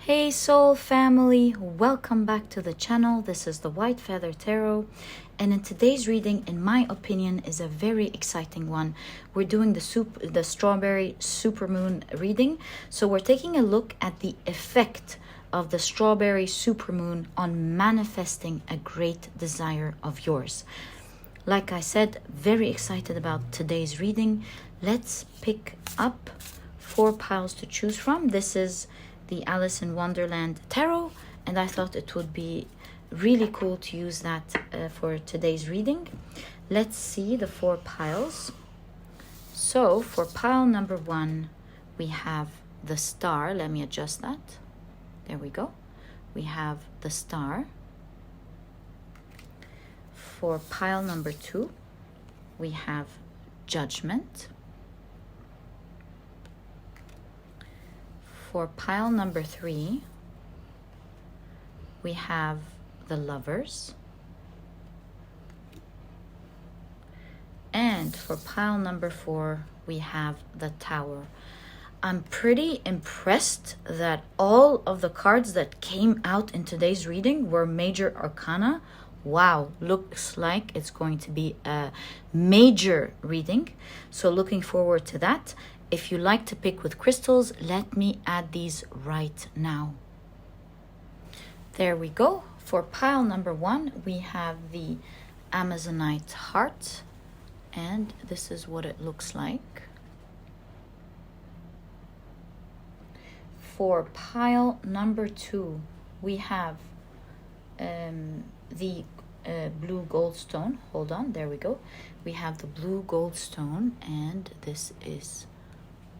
Hey soul family, welcome back to the channel. This is the White Feather Tarot, and in today's reading, in my opinion, is a very exciting one. We're doing the Strawberry Supermoon reading. So we're taking a look at the effect of the Strawberry Supermoon on manifesting a great desire of yours. Like I said, very excited about today's reading. Let's pick up 4 piles to choose from. This is the Alice in Wonderland Tarot, and I thought it would be really cool to use that for today's reading. Let's see the 4 piles. So for pile number 1, we have the Star. Let me adjust that. There we go. We have the Star. For pile number 2, we have Judgment. For pile number 3, we have the Lovers. And for pile number 4, we have the Tower. I'm pretty impressed that all of the cards that came out in today's reading were major arcana. Wow, looks like it's going to be a major reading. So looking forward to that. If you like to pick with crystals, let me add these right now. There we go. For pile number 1, we have the Amazonite Heart, and this is what it looks like. For pile number 2, we have the blue Goldstone. Hold on, there we go. We have the blue Goldstone, and this is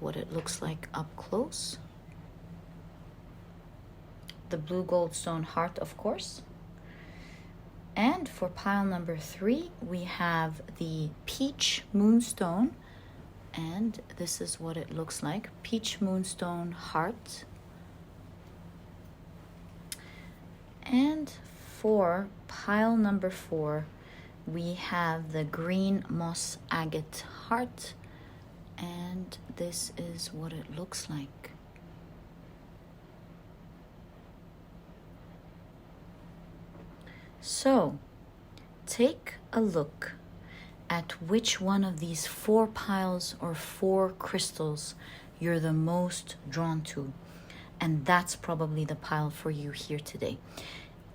what it looks like up close. The blue Goldstone heart, of course. And for pile number 3, we have the peach Moonstone, and this is what it looks like. Peach Moonstone heart. And for pile number 4, we have the green moss agate heart, and this is what it looks like. So take a look at which one of these 4 piles or 4 crystals you're the most drawn to, and that's probably the pile for you here today.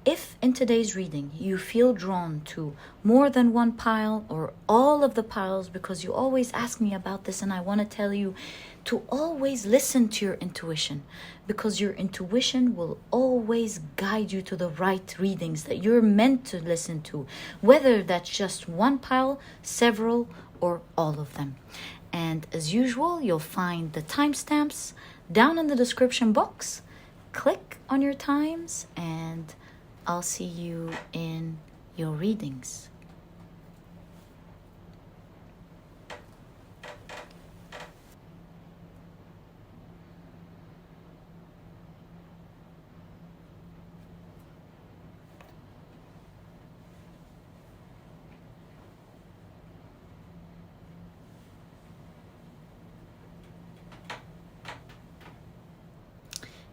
If in today's reading you feel drawn to more than one pile or all of the piles, because you always ask me about this, and I want to tell you to always listen to your intuition, because your intuition will always guide you to the right readings that you're meant to listen to, whether that's just one pile, several, or all of them. And as usual, you'll find the timestamps down in the description box. Click on your times, and I'll see you in your readings.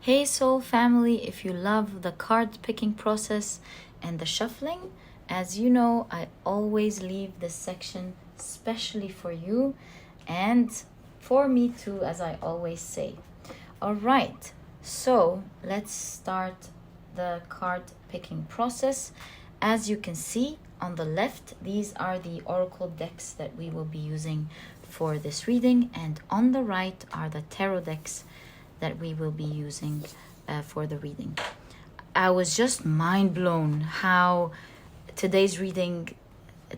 Hey soul family, if you love the card picking process and the shuffling, as you know, I always leave this section specially for you and for me too, as I always say. All right, so let's start the card picking process. As you can see on the left, these are the oracle decks that we will be using for this reading, and on the right are the tarot decks that we will be using for the reading. I was just mind blown how today's reading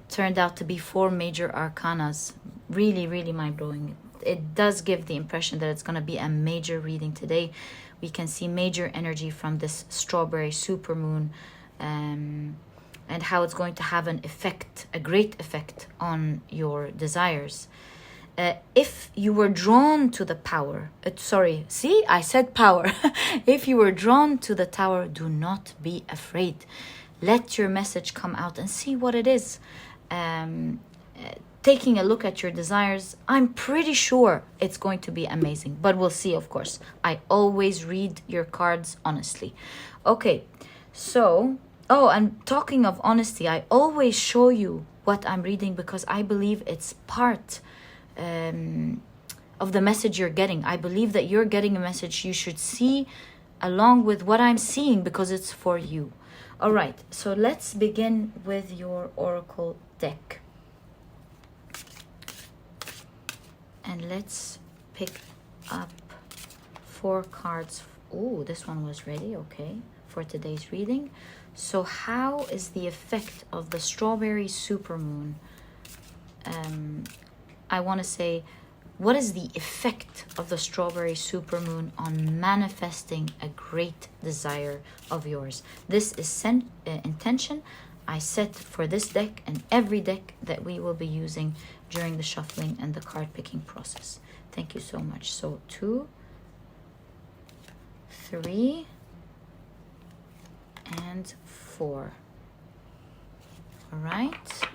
turned out to be 4 major arcanas. Really, really mind blowing. It does give the impression that it's going to be a major reading today. We can see major energy from this Strawberry Supermoon, and how it's going to have an effect, a great effect on your desires. If you were drawn to the power, I said power. If you were drawn to the Tower, do not be afraid. Let your message come out and see what it is. taking a look at your desires, I'm pretty sure it's going to be amazing. But we'll see, of course. I always read your cards honestly. Okay, so, oh, and talking of honesty, I always show you what I'm reading because I believe it's part of the message you're getting. I believe that you're getting a message you should see along with what I'm seeing because it's for you. All right, so let's begin with your oracle deck. And let's pick up 4 cards. Oh, this one was ready, okay, for today's reading. So how is the effect of the strawberry supermoon? I want to say, what is the effect of the strawberry supermoon on manifesting a great desire of yours? This is intention I set for this deck and every deck that we will be using during the shuffling and the card picking process. Thank you so much. So 2, 3, and 4. All right.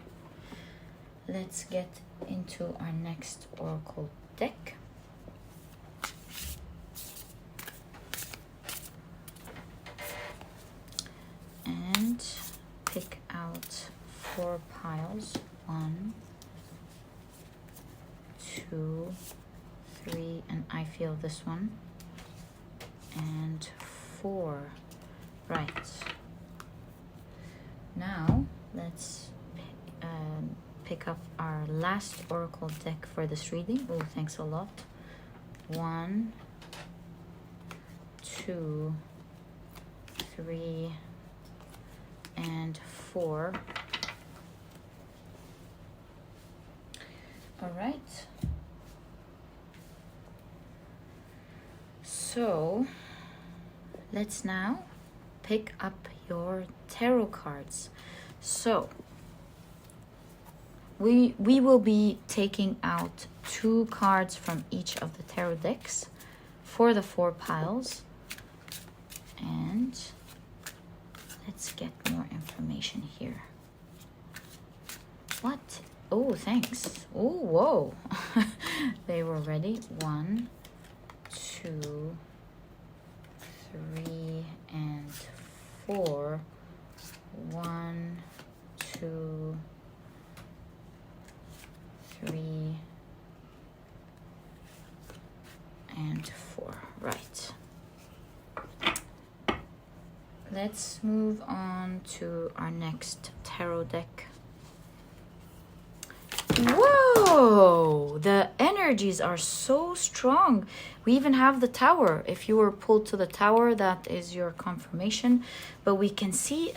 Let's get into our next oracle deck. And pick out 4 piles. 1, 2, 3, and I feel this one, and 4. Right. Now let's pick up our last oracle deck for this reading. Oh, thanks a lot. 1, 2, 3, and 4. All right. So let's now pick up your tarot cards. So we will be taking out 2 cards from each of the tarot decks for the 4 piles. And let's get more information here. What? Oh, thanks. Oh, whoa. They were ready. 1, 2, 3, and 4. 1, 2, 3, and 4. Right. Let's move on to our next tarot deck. Whoa! The energies are so strong. We even have the tower. If you were pulled to the tower, that is your confirmation. But we can see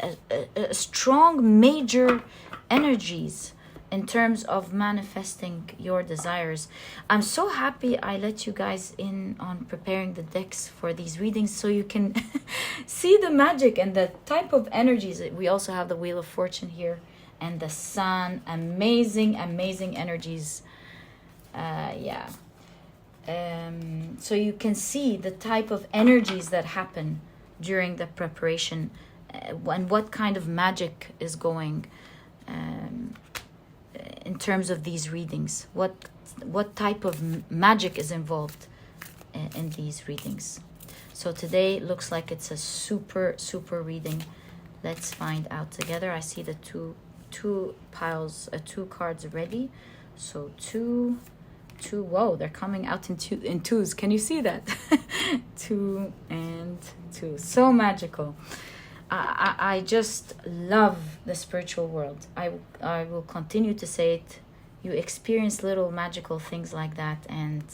a strong major energies in terms of manifesting your desires. I'm so happy I let you guys in on preparing the decks for these readings so you can see the magic and the type of energies. We also have the Wheel of Fortune here and the Sun. Amazing, amazing energies. So you can see the type of energies that happen during the preparation and what kind of magic is going in terms of these readings. What type of magic is involved in these readings. So today looks like it's a super reading. Let's find out together. I see the two piles, 2 cards ready. So 2, whoa, they're coming out in twos. Can you see that? 2 and 2. So magical. I just love the spiritual world. I will continue to say it. You experience little magical things like that, and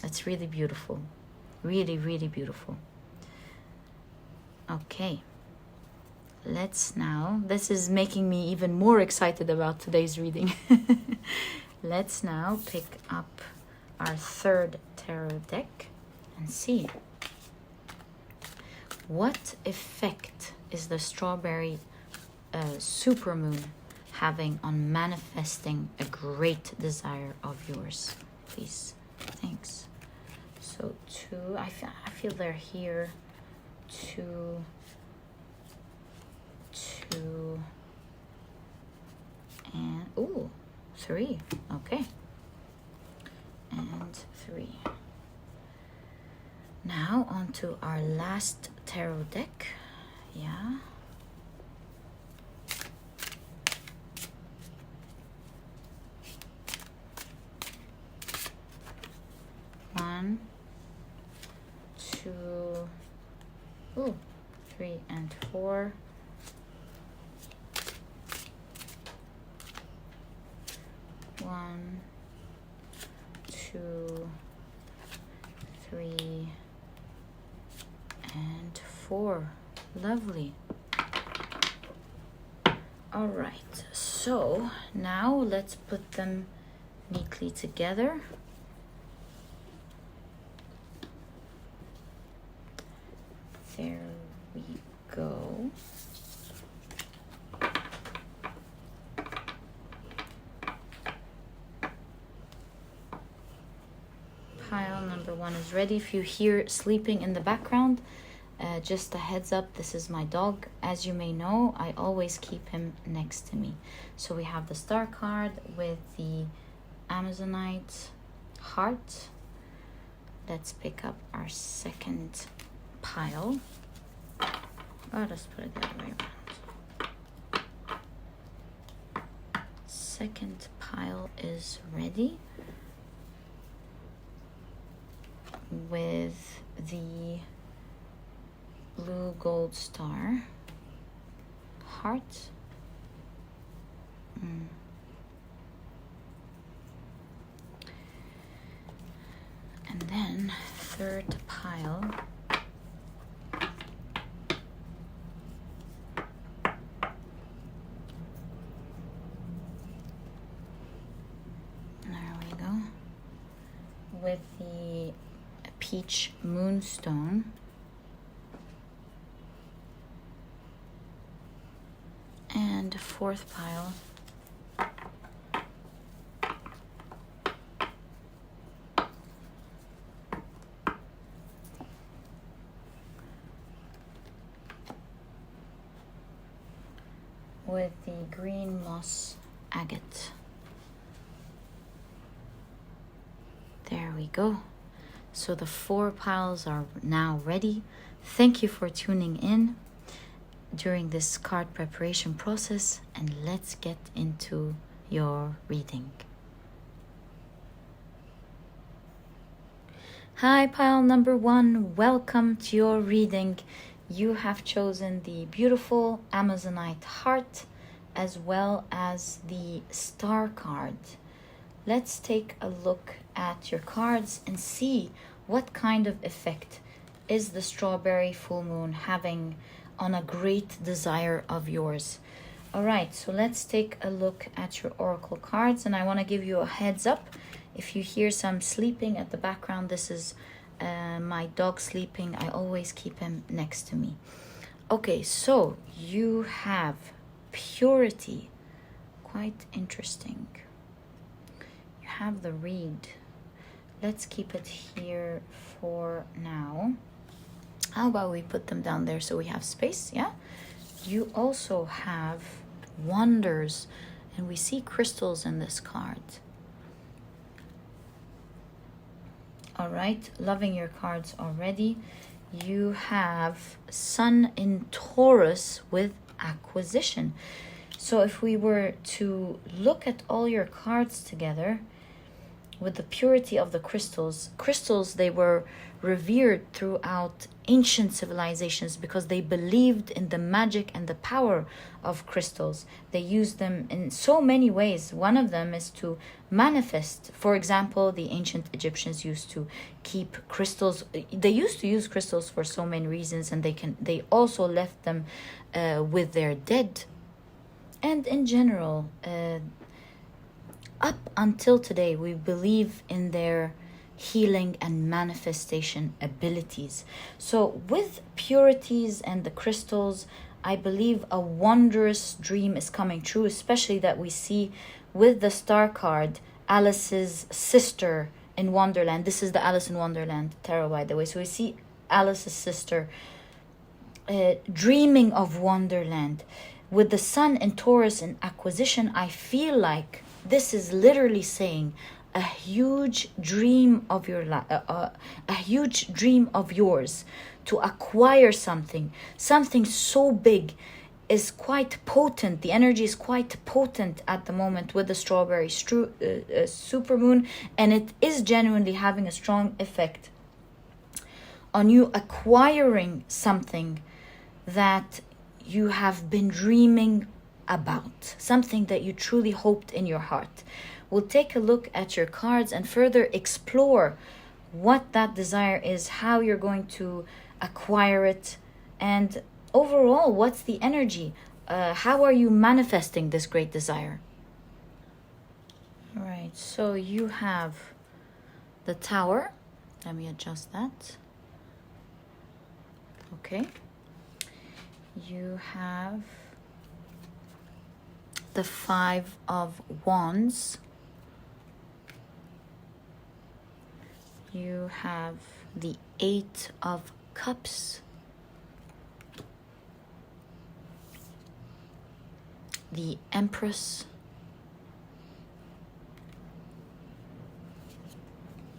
it's really beautiful. Really, really beautiful. Okay. Let's now, this is making me even more excited about today's reading. Let's now pick up our 3rd tarot deck and see. What effect is the strawberry supermoon having on manifesting a great desire of yours? Please. Thanks. So 2, I feel they're here. 2, 2, and ooh, 3. Okay. And 3. Now on to our last tarot deck. Yeah. One, 2, 3 and 4. 1, 2, 3 and 4. Lovely. All right, so now let's put them neatly together. There we go. Pile number 1 is ready. If you hear sleeping in the background, just a heads up, this is my dog. As you may know, I always keep him next to me. So we have the star card with the Amazonite heart. Let's pick up our second pile. Oh, let's put it the other way around. Second pile is ready with the blue gold star heart. And then third pile with the peach moonstone. And fourth pile with the green moss agate. There we go. So the 4 piles are now ready. Thank you for tuning in during this card preparation process, and let's get into your reading. Hi, pile number 1. Welcome to your reading. You have chosen the beautiful Amazonite heart as well as the star card. Let's take a look at your cards and see what kind of effect is the strawberry full moon having on a great desire of yours. All right, so let's take a look at your oracle cards, and I want to give you a heads up. If you hear some sleeping at the background, this is my dog sleeping. I always keep him next to me. Okay, so you have purity. Quite interesting. You have the reed. Let's keep it here for now. How about we put them down there so we have space? Yeah. You also have wonders, and we see crystals in this card. All right, loving your cards already. You have Sun in Taurus with acquisition. So if we were to look at all your cards together with the purity of the crystals, they were revered throughout ancient civilizations because they believed in the magic and the power of crystals. They used them in so many ways. One of them is to manifest. For example, the ancient Egyptians used to keep crystals. They used to use crystals for so many reasons, and they also left them with their dead. And in general, up until today, we believe in their healing and manifestation abilities. So with purities and the crystals, I believe a wondrous dream is coming true, especially that we see with the star card, Alice's sister in Wonderland. This is the Alice in Wonderland tarot, by the way. So we see Alice's sister dreaming of Wonderland. With the Sun in Taurus in acquisition, I feel like this is literally saying a huge dream of your a huge dream of yours to acquire something so big is quite potent. The energy is quite potent at the moment with the strawberry supermoon, and it is genuinely having a strong effect on you acquiring something that you have been dreaming about, something that you truly hoped in your heart. We'll take a look at your cards and further explore what that desire is, how you're going to acquire it, and overall, what's the energy? How are you manifesting this great desire? All right, so you have the Tower. Let me adjust that. Okay. You have the Five of Wands. You have the Eight of Cups. The Empress.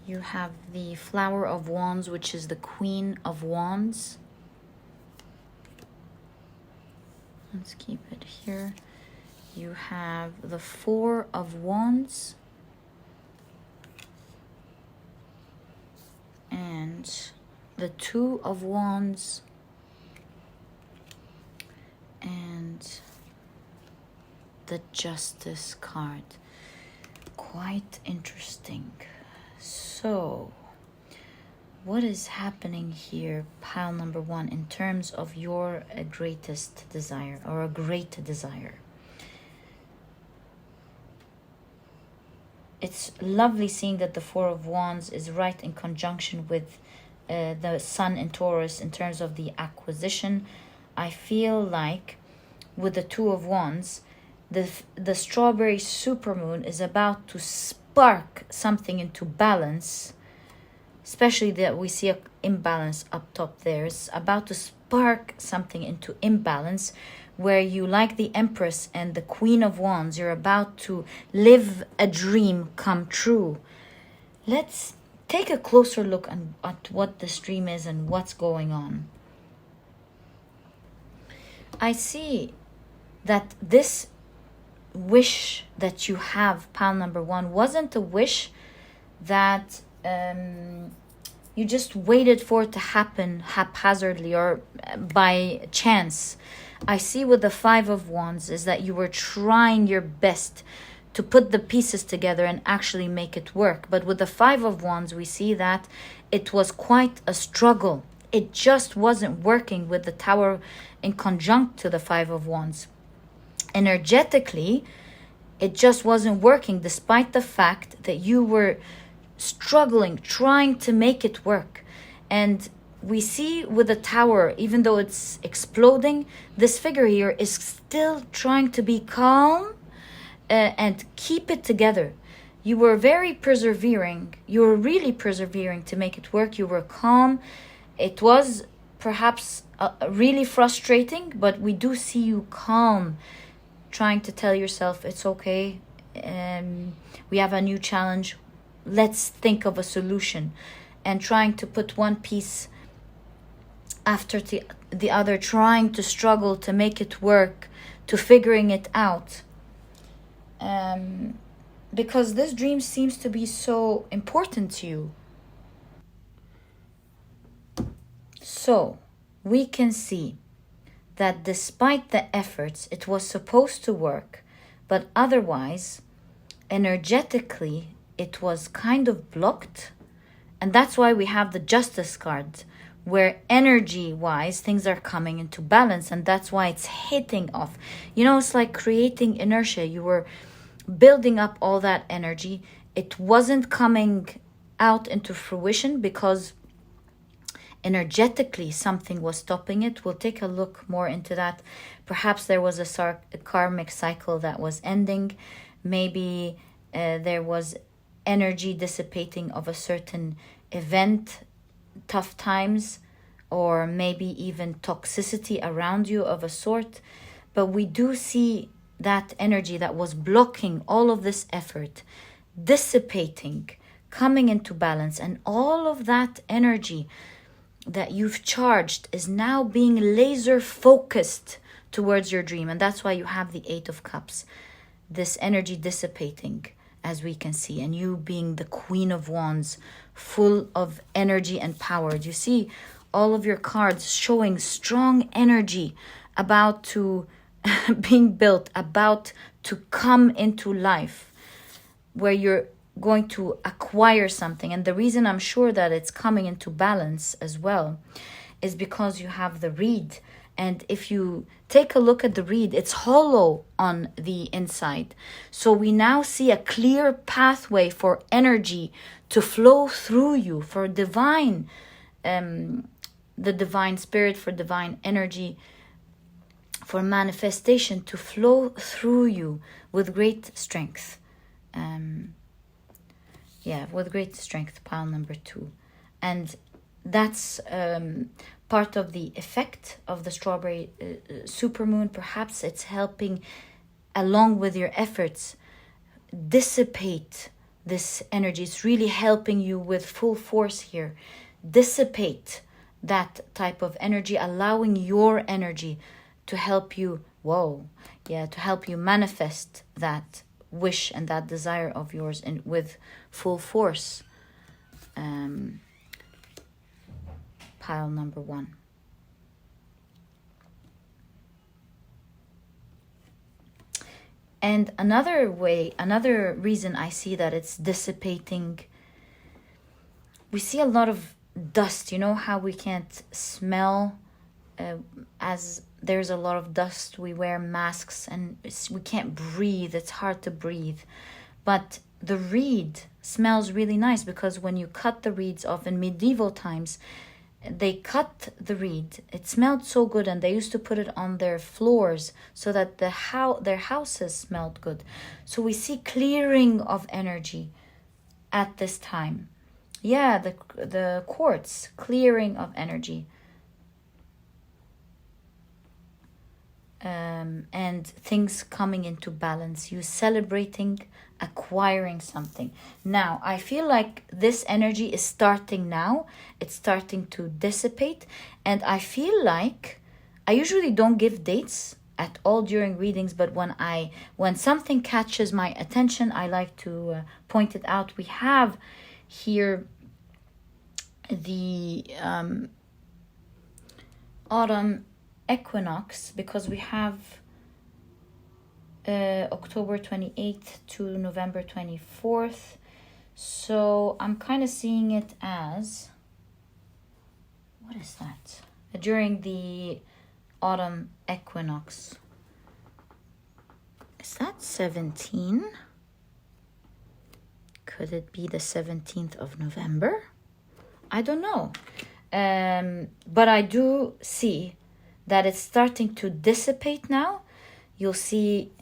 You have the Flower of Wands, which is the Queen of Wands. Let's keep it here. You have the Four of Wands. And the Two of Wands. And the Justice card. Quite interesting. So, what is happening here, pile number one, in terms of your greatest desire or a great desire? It's lovely seeing that the Four of Wands is right in conjunction with the Sun in Taurus in terms of the acquisition. I feel like with the Two of Wands, the strawberry supermoon is about to spark something into balance, especially that we see an imbalance up top there. It's about to spark something into imbalance where you, like the Empress and the Queen of Wands, you're about to live a dream come true. Let's take a closer look at what this dream is and what's going on. I see that this wish that you have, pile number one, wasn't a wish that you just waited for it to happen haphazardly or by chance. I see with the Five of Wands is that you were trying your best to put the pieces together and actually make it work. But with the Five of Wands, we see that it was quite a struggle. It just wasn't working with the Tower in conjunct to the Five of Wands. Energetically, it just wasn't working, despite the fact that you were struggling, trying to make it work. And we see with the Tower, even though it's exploding, this figure here is still trying to be calm and keep it together. You were very persevering. You were really persevering to make it work. You were calm. It was perhaps really frustrating, but we do see you calm, trying to tell yourself it's okay. We have a new challenge. Let's think of a solution, and trying to put one piece after the other, trying to struggle to make it work, to figuring it out. Because this dream seems to be so important to you. So we can see that despite the efforts, it was supposed to work, but otherwise, energetically, it was kind of blocked. And that's why we have the Justice card, where energy-wise, things are coming into balance, and that's why it's hitting off. You know, it's like creating inertia. You were building up all that energy. It wasn't coming out into fruition because energetically something was stopping it. We'll take a look more into that. Perhaps there was a karmic cycle that was ending. Maybe there was energy dissipating of a certain event, tough times, or maybe even toxicity around you of a sort. But we do see that energy that was blocking all of this effort, dissipating, coming into balance, and all of that energy that you've charged is now being laser focused towards your dream. And that's why you have the Eight of Cups, this energy dissipating, as we can see, and you being the Queen of Wands, full of energy and power. You see all of your cards showing strong energy about to being built, about to come into life, where you're going to acquire something. And the reason I'm sure that it's coming into balance as well is because you have the reed. And if you take a look at the reed, it's hollow on the inside. So we now see a clear pathway for energy to flow through you, for divine, the divine spirit, for divine energy, for manifestation to flow through you with great strength. With great strength, pile number 2. And that's part of the effect of the strawberry supermoon. Perhaps it's helping, along with your efforts, dissipate this energy. It's really helping you with full force here. Dissipate that type of energy, allowing your energy to help you, to help you manifest that wish and that desire of yours with full force. Pile number 1. And another reason I see that it's dissipating, we see a lot of dust. You know how we can't smell as there's a lot of dust, we wear masks and we can't breathe. It's hard to breathe. But the reed smells really nice, because when you cut the reeds off in medieval times, they cut the reed. It smelled so good, and they used to put it on their floors so that their houses smelled good. So we see clearing of energy at this time. Yeah, the quartz, clearing of energy. And things coming into balance, you celebrating, acquiring something. Now, I feel like this energy is starting now. It's starting to dissipate. And I feel like I usually don't give dates at all during readings, but when something catches my attention, I like to point it out. We have here the autumn equinox, because we have October 28th to November 24th. So I'm kind of seeing it as, what is that? During the autumn equinox. Is that 17? Could it be the 17th of November? I don't know. But I do see that it's starting to dissipate now. You'll see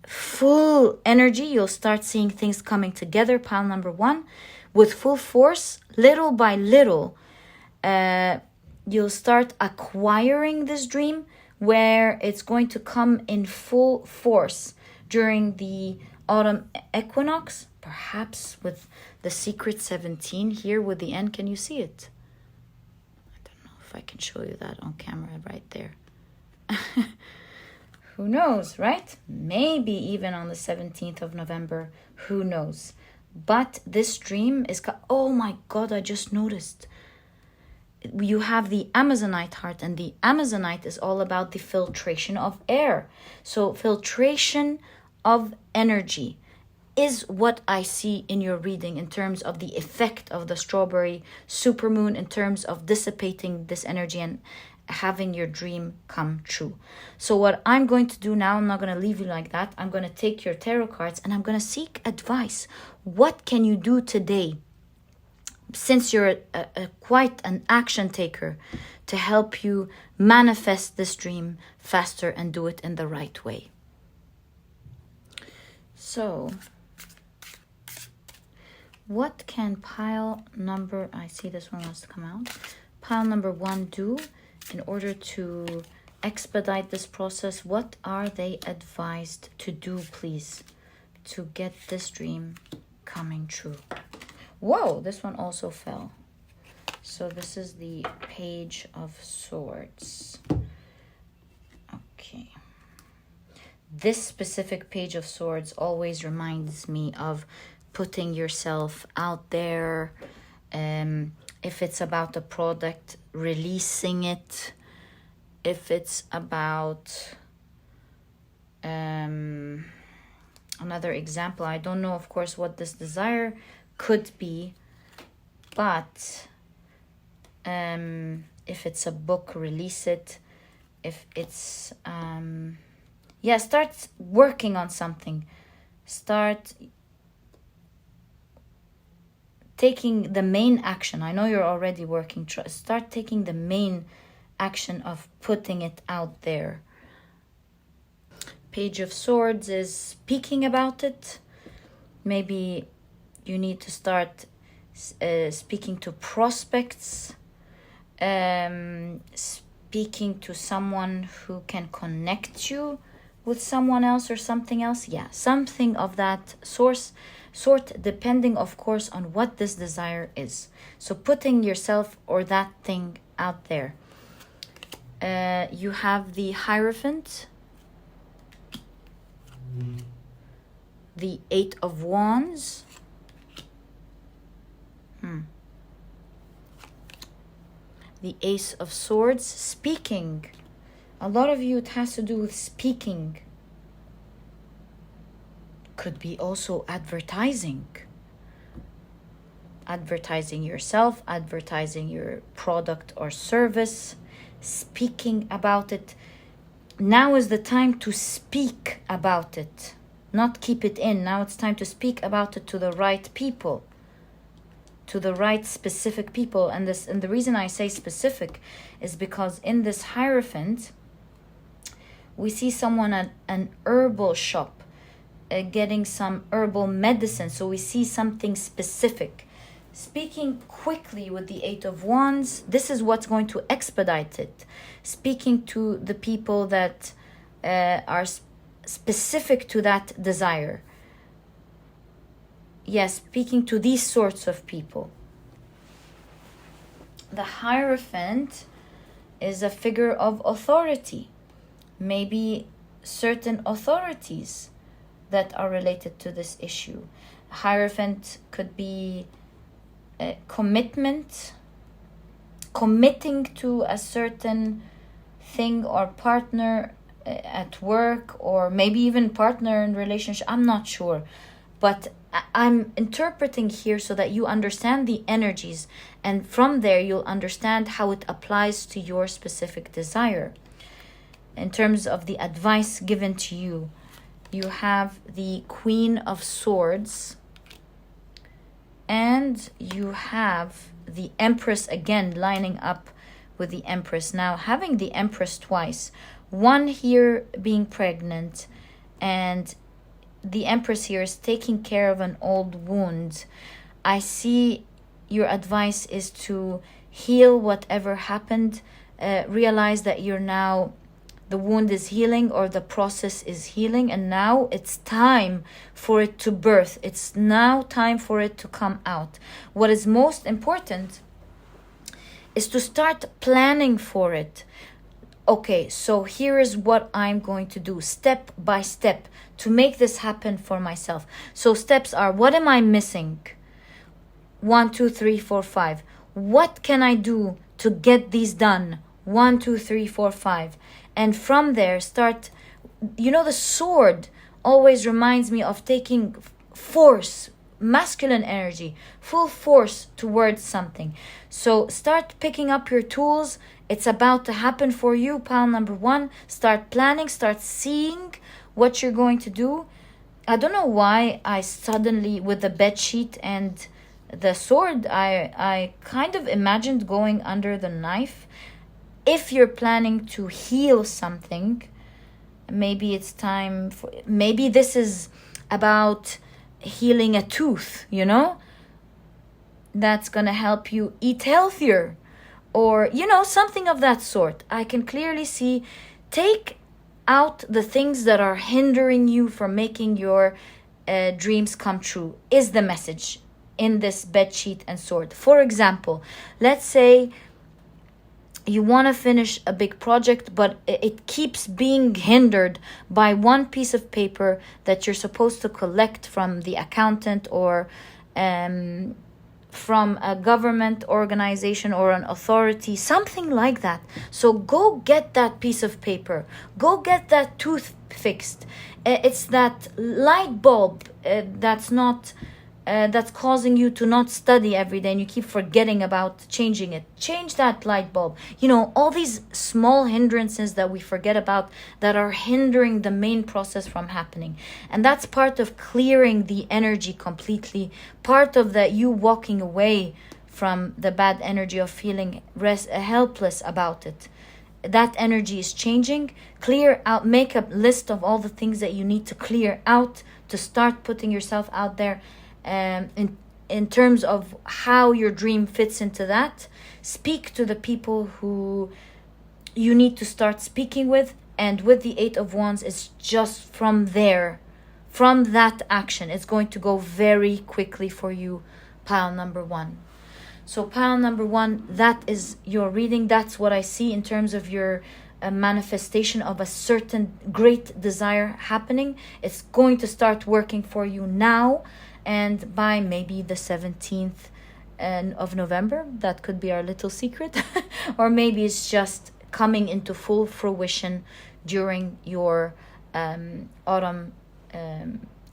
full energy. You'll start seeing things coming together, pile number 1, with full force, little by little. You'll start acquiring this dream, where it's going to come in full force during the autumn equinox, perhaps with the secret 17 here with the end. Can you see it? If I can show you that on camera right there. Who knows, right? Maybe even on the 17th of November. Who knows? But this dream is... Oh my God, I just noticed. You have the Amazonite heart, and the Amazonite is all about the filtration of air. So filtration of energy is what I see in your reading in terms of the effect of the strawberry supermoon, in terms of dissipating this energy and having your dream come true. So what I'm going to do now, I'm not going to leave you like that. I'm going to take your tarot cards and I'm going to seek advice. What can you do today, since you're quite an action taker, to help you manifest this dream faster and do it in the right way? So... what can pile number, I see this one wants to come out, pile number 1 do in order to expedite this process. What are they advised to do, please, to get this dream coming true? Whoa, this one also fell. So this is the Page of Swords. Okay. This specific Page of Swords always reminds me of putting yourself out there. If it's about a product, releasing it. If it's about another example, I don't know, of course, what this desire could be, but if it's a book, release it. If it's yeah, start working on something. Start taking the main action. I know you're already working. Start taking the main action of putting it out there. Page of Swords is speaking about it. Maybe you need to start speaking to prospects, speaking to someone who can connect you with someone else or something else. Yeah, something of that sort, depending, of course, on what this desire is. So putting yourself or that thing out there. You have the Hierophant, the Eight of Wands, the Ace of Swords, speaking. A lot of you, it has to do with speaking. Could be also advertising. Advertising yourself, advertising your product or service, speaking about it. Now is the time to speak about it, not keep it in. Now it's time to speak about it to the right people, to the right specific people. And the reason I say specific is because in this Hierophant, we see someone at an herbal shop getting some herbal medicine. So we see something specific. Speaking quickly with the Eight of Wands, this is what's going to expedite it. Speaking to the people that are specific to that desire. Yes, speaking to these sorts of people. The Hierophant is a figure of authority. Maybe certain authorities that are related to this issue. Hierophant could be commitment, committing to a certain thing or partner at work, or maybe even partner in relationship. I'm not sure, but I'm interpreting here so that you understand the energies, and from there you'll understand how it applies to your specific desire. In terms of the advice given to you, you have the Queen of Swords, and you have the Empress again lining up with the Empress. Now, having the Empress twice, one here being pregnant, and the Empress here is taking care of an old wound. I see your advice is to heal whatever happened. Realize that you're now, the wound is healing, or the process is healing, and now it's time for it to birth. It's now time for it to come out. What is most important is to start planning for it. Okay, so here is what I'm going to do step by step to make this happen for myself. So steps are, what am I missing? 1, 2, 3, 4, 5. What can I do to get these done? 1, 2, 3, 4, 5. And from there start, the sword always reminds me of taking force, masculine energy, full force towards something. So start picking up your tools. It's about to happen for you, pile number 1. Start planning, start seeing what you're going to do. I don't know why I suddenly, with the bed sheet and the sword, I kind of imagined going under the knife. If you're planning to heal something, maybe it's time for, maybe this is about healing a tooth, that's gonna help you eat healthier. or, you know, something of that sort. I can clearly see, take out the things that are hindering you from making your dreams come true, is the message in this bedsheet and sword. For example, let's say you want to finish a big project, but it keeps being hindered by one piece of paper that you're supposed to collect from the accountant, or from a government organization or an authority, something like that. So go get that piece of paper. Go get that tooth fixed. It's that light bulb that's causing you to not study every day, and you keep forgetting about changing it. Change that light bulb. You know, all these small hindrances that we forget about that are hindering the main process from happening. And that's part of clearing the energy completely, part of that you walking away from the bad energy of feeling helpless about it. That energy is changing. Clear out, make a list of all the things that you need to clear out to start putting yourself out there. In terms of how your dream fits into that, speak to the people who you need to start speaking with. And with the 8 of Wands, it's just from there, from that action, it's going to go very quickly for you, pile number 1. So pile number 1, that is your reading. That's what I see in terms of your manifestation of a certain great desire happening. It's going to start working for you now. And by maybe the 17th of November, that could be our little secret. Or maybe it's just coming into full fruition during your autumn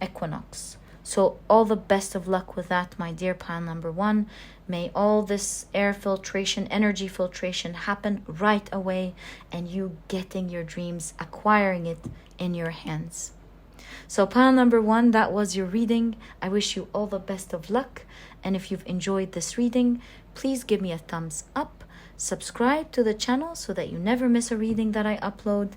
equinox. So all the best of luck with that, my dear pile number 1. May all this air filtration, energy filtration happen right away, and you getting your dreams, acquiring it in your hands. So pile number 1, that was your reading. I wish you all the best of luck. And if you've enjoyed this reading, please give me a thumbs up. Subscribe to the channel so that you never miss a reading that I upload.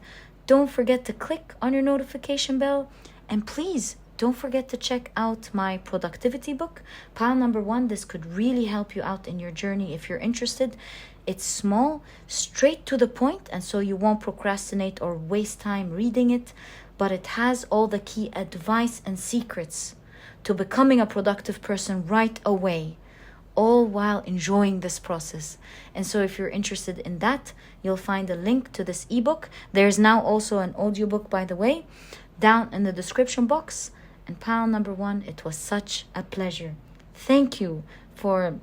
Don't forget to click on your notification bell. And please don't forget to check out my productivity book, pile number 1. This could really help you out in your journey if you're interested. It's small, straight to the point, and so you won't procrastinate or waste time reading it. But it has all the key advice and secrets to becoming a productive person right away, all while enjoying this process. And so if you're interested in that, you'll find a link to this ebook. There's now also an audiobook, by the way, down in the description box. And pile number 1, it was such a pleasure. Thank you for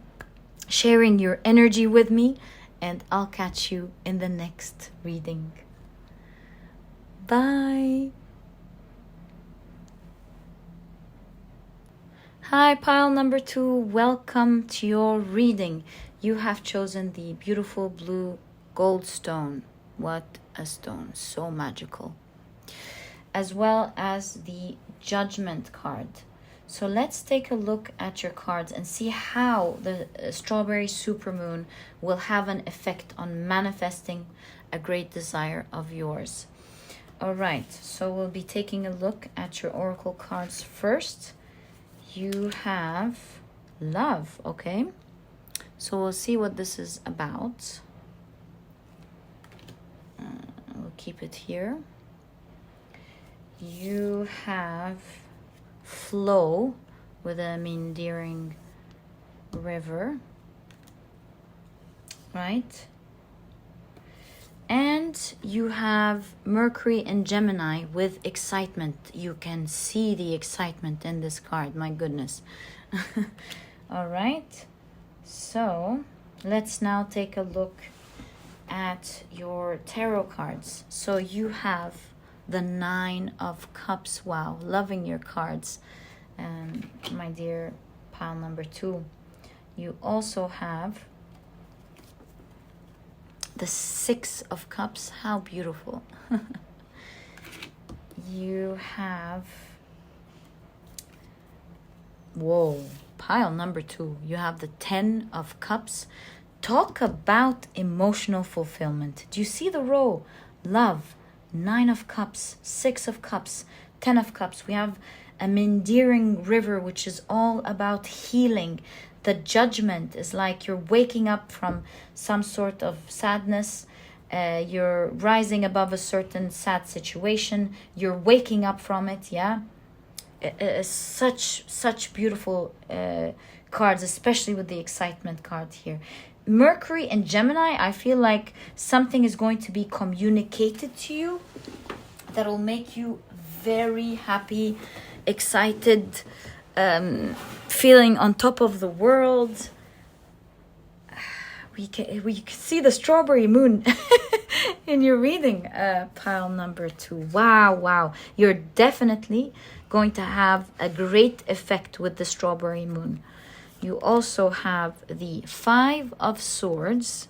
sharing your energy with me, and I'll catch you in the next reading. Bye. Hi, pile number 2. Welcome to your reading. You have chosen the beautiful blue Goldstone. What a stone. So magical. As well as the Judgement card. So let's take a look at your cards and see how the Strawberry Supermoon will have an effect on manifesting a great desire of yours. All right. So we'll be taking a look at your oracle cards first. You have love, okay? So we'll see what this is about. We'll keep it here. You have flow with a meandering river, right? And you have Mercury and Gemini with excitement. You can see the excitement in this card. My goodness. All right. So let's now take a look at your tarot cards. So you have the 9 of Cups. Wow. Loving your cards. My dear pile number 2. You also have the 6 of Cups. How beautiful. You have, whoa, pile number 2. You have the 10 of Cups. Talk about emotional fulfillment. Do you see the row? Love, 9 of Cups, 6 of Cups, 10 of Cups. We have a Mendiring river, which is all about healing. The Judgement is like you're waking up from some sort of sadness. You're rising above a certain sad situation. You're waking up from it, yeah? Such beautiful cards, especially with the excitement card here. Mercury and Gemini, I feel like something is going to be communicated to you that will make you very happy, excited, feeling on top of the world. We can see the strawberry moon in your reading, pile number 2. Wow. You're definitely going to have a great effect with the strawberry moon. You also have the 5 of Swords.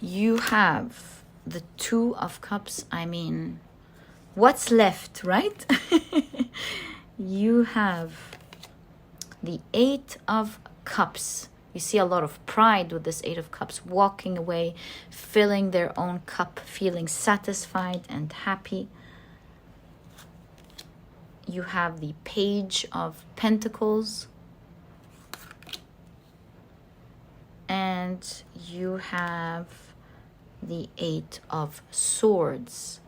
You have the 2 of Cups. I mean, what's left, right? You have the 8 of Cups. You see a lot of pride with this 8 of Cups, walking away, filling their own cup, feeling satisfied and happy. You have the Page of Pentacles. And you have the 8 of Swords.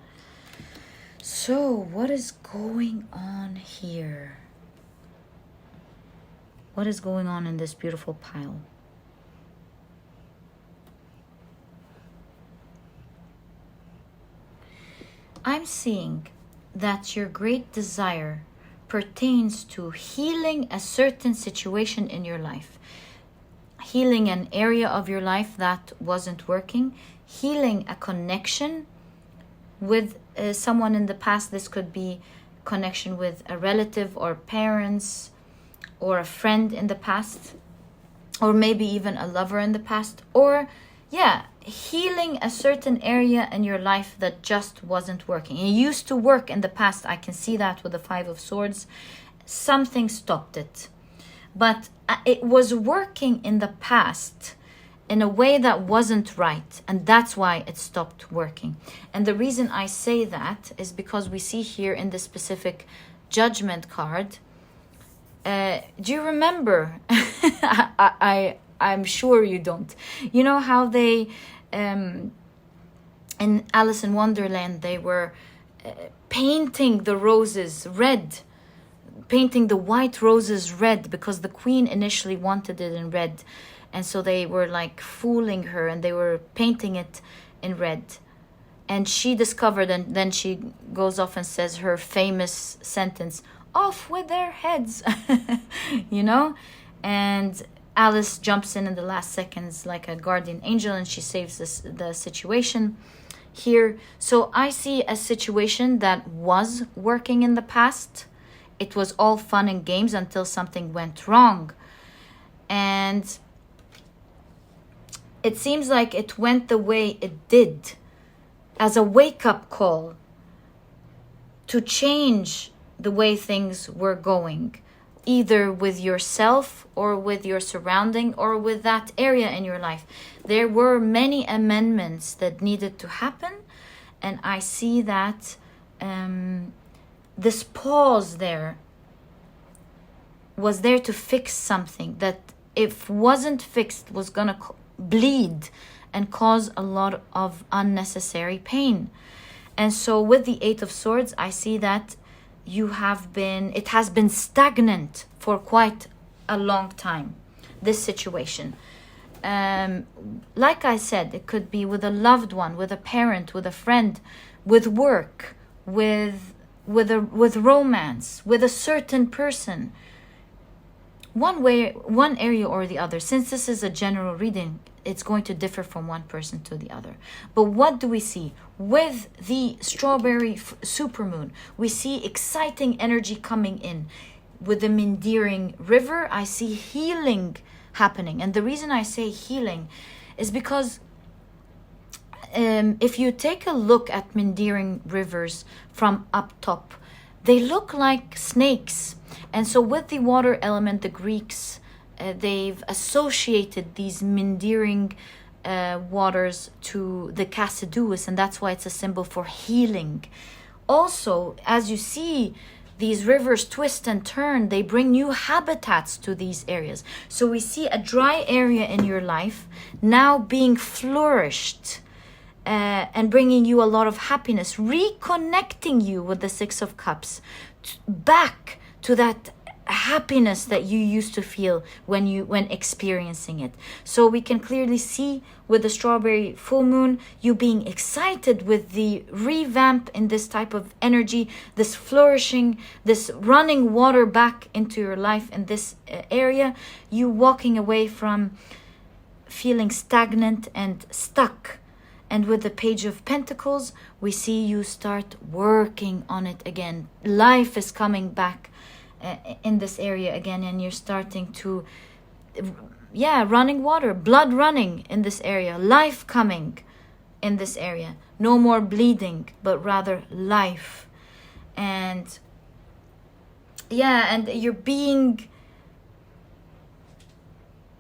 So, what is going on here? What is going on in this beautiful pile? I'm seeing that your great desire pertains to healing a certain situation in your life. Healing an area of your life that wasn't working. Healing a connection with someone in the past. This could be connection with a relative or parents or a friend in the past, or maybe even a lover in the past, or healing a certain area in your life that just wasn't working. It used to work in the past. I can see that with the 5 of Swords. Something stopped it, but it was working in the past in a way that wasn't right, and that's why it stopped working. And the reason I say that is because we see here in the specific Judgment card. Do you remember? I'm sure you don't. You know how they, in Alice in Wonderland, they were painting the roses red, painting the white roses red because the queen initially wanted it in red. And so they were like fooling her and they were painting it in red. And she discovered, and then she goes off and says her famous sentence, "Off with their heads," you know? And Alice jumps in the last seconds like a guardian angel, and she saves the situation here. So I see a situation that was working in the past. It was all fun and games until something went wrong. And it seems like it went the way it did as a wake-up call to change the way things were going, either with yourself or with your surrounding or with that area in your life. There were many amendments that needed to happen, and I see that this pause there was there to fix something that, if wasn't fixed, was gonna bleed and cause a lot of unnecessary pain. And so with the 8 of Swords, I see that it has been stagnant for quite a long time, this situation. Like I said, it could be with a loved one, with a parent, with a friend, with work, with romance, with a certain person. One area or the other. Since this is a general reading, it's going to differ from one person to the other. But what do we see? With the strawberry supermoon, we see exciting energy coming in. With the Mendiring river, I see healing happening. And the reason I say healing is because if you take a look at Mendiring rivers from up top, they look like snakes. And so with the water element, the Greeks, they've associated these Mendiring waters to the Cassiduous, and that's why it's a symbol for healing. Also, as you see these rivers twist and turn, they bring new habitats to these areas. So we see a dry area in your life now being flourished, and bringing you a lot of happiness, reconnecting you with the Six of Cups, back to that happiness that you used to feel when experiencing it. So we can clearly see with the strawberry full moon, you being excited with the revamp in this type of energy, this flourishing, this running water back into your life in this area, you walking away from feeling stagnant and stuck. And with the Page of Pentacles, we see you start working on it again. Life is coming back in this area again, and you're starting to, running water, blood running in this area, life coming in this area. No more bleeding, but rather life. And and you're being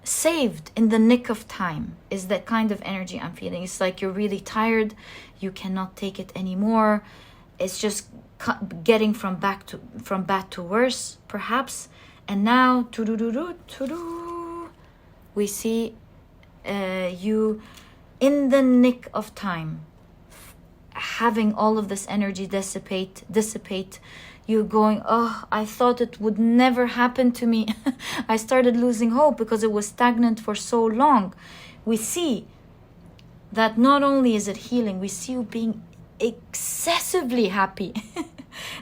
saved in the nick of time is that kind of energy I'm feeling. It's like you're really tired, you cannot take it anymore. It's just getting from bad to worse, perhaps. And now we see you in the nick of time, having all of this energy dissipate. You going, oh, I thought it would never happen to me. I started losing hope because it was stagnant for so long. We see that not only is it healing, we see you being excessively happy.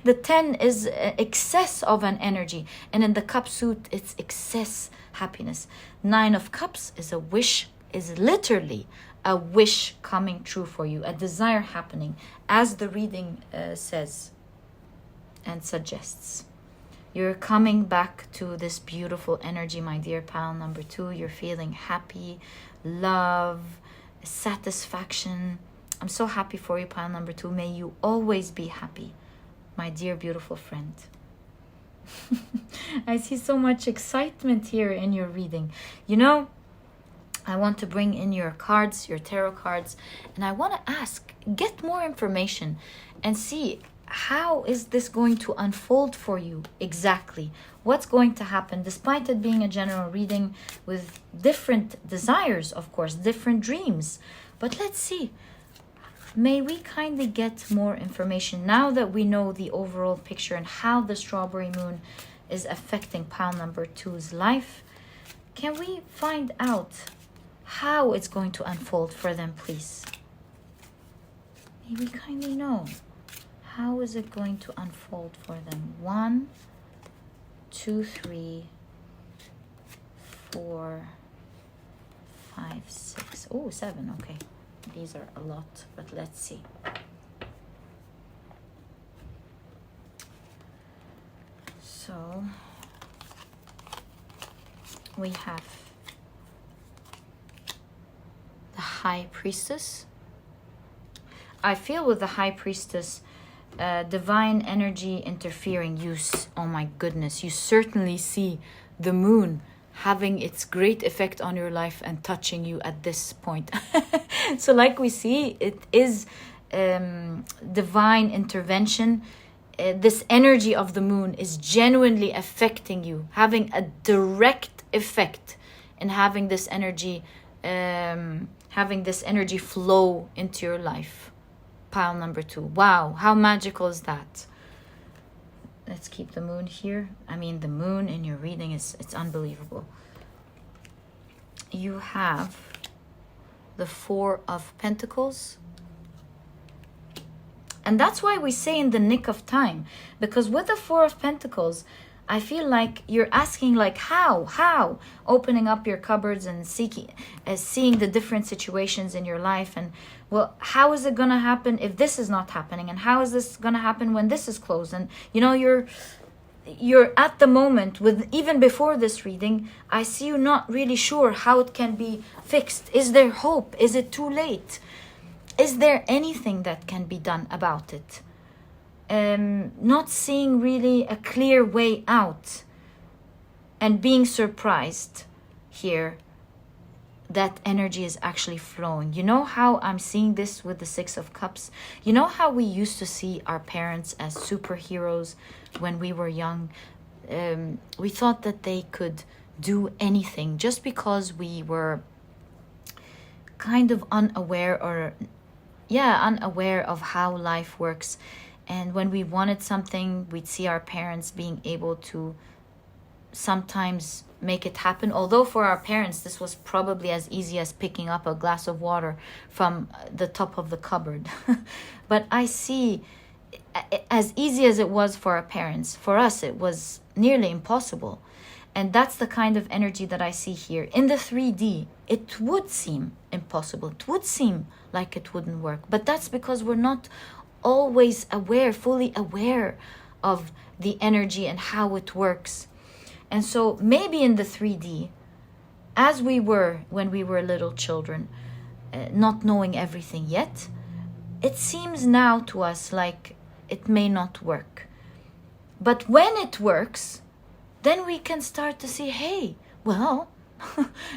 The 10 is excess of an energy, and in the cup suit, it's excess happiness. 9 of Cups is a wish, is literally a wish coming true for you, a desire happening, as the reading says and suggests. You're coming back to this beautiful energy, my dear pile number 2. You're feeling happy, love, satisfaction. I'm so happy for you, pile number 2. May you always be happy, my dear beautiful friend. I see so much excitement here in your reading. You know, I want to bring in your cards, your tarot cards, and I want to ask, get more information and see, how is this going to unfold for you exactly? What's going to happen, despite it being a general reading with different desires, of course, different dreams. But let's see. May we kindly get more information now that we know the overall picture and how the strawberry moon is affecting pile number 2's life. Can we find out how it's going to unfold for them, please? May we kindly know. How is it going to unfold for them? 1, 2, 3, 4, 5, 6. Oh, 7. Okay. These are a lot, but let's see. So we have the High Priestess. I feel with the High Priestess, divine energy interfering. Oh my goodness, you certainly see the moon having its great effect on your life and touching you at this point. So like we see, it is divine intervention. This energy of the moon is genuinely affecting you, having a direct effect in having this energy flow into your life. Pile number 2. Wow, how magical is that? Let's keep the moon here. I mean, the moon in your reading it's unbelievable. You have the 4 of Pentacles. And that's why we say in the nick of time. Because with the 4 of Pentacles, I feel like you're asking, like, how? Opening up your cupboards and seeing the different situations in your life. And, well, how is it going to happen if this is not happening? And how is this going to happen when this is closed? And, you know, you're at the moment, with even before this reading, I see you not really sure how it can be fixed. Is there hope? Is it too late? Is there anything that can be done about it? Not seeing really a clear way out, and being surprised here. that energy is actually flowing. You know how I'm seeing this with the Six of Cups? You know how we used to see our parents as superheroes when we were young? We thought that they could do anything just because we were kind of unaware of how life works. And when we wanted something, we'd see our parents being able to sometimes make it happen. Although for our parents, this was probably as easy as picking up a glass of water from the top of the cupboard. But I see, as easy as it was for our parents, for us, it was nearly impossible. And that's the kind of energy that I see here. In the 3D, it would seem impossible. It would seem like it wouldn't work. But that's because we're not always fully aware of the energy and how it works. And so maybe in the 3D, as we were when we were little children, not knowing everything yet, it seems now to us like it may not work. But when it works, then we can start to see, hey, well,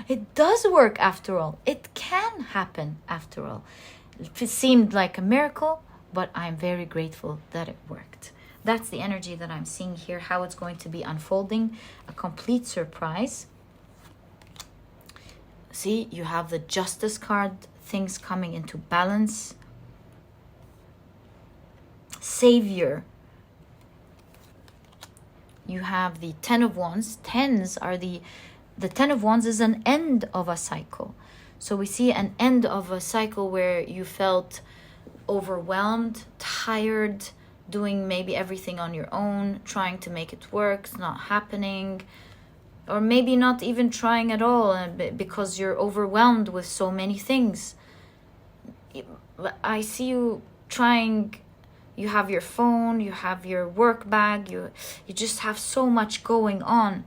it does work after all. It can happen after all. It seemed like a miracle, but I'm very grateful that it worked. That's the energy that I'm seeing here, how it's going to be unfolding. A complete surprise. See, you have the Justice card, things coming into balance. Savior. You have the Ten of Wands. Tens are the Ten of Wands is an end of a cycle. So we see an end of a cycle where you felt overwhelmed, tired, doing maybe everything on your own, trying to make it work, it's not happening, or maybe not even trying at all because you're overwhelmed with so many things. I see you trying. You have your phone, you have your work bag, you just have so much going on.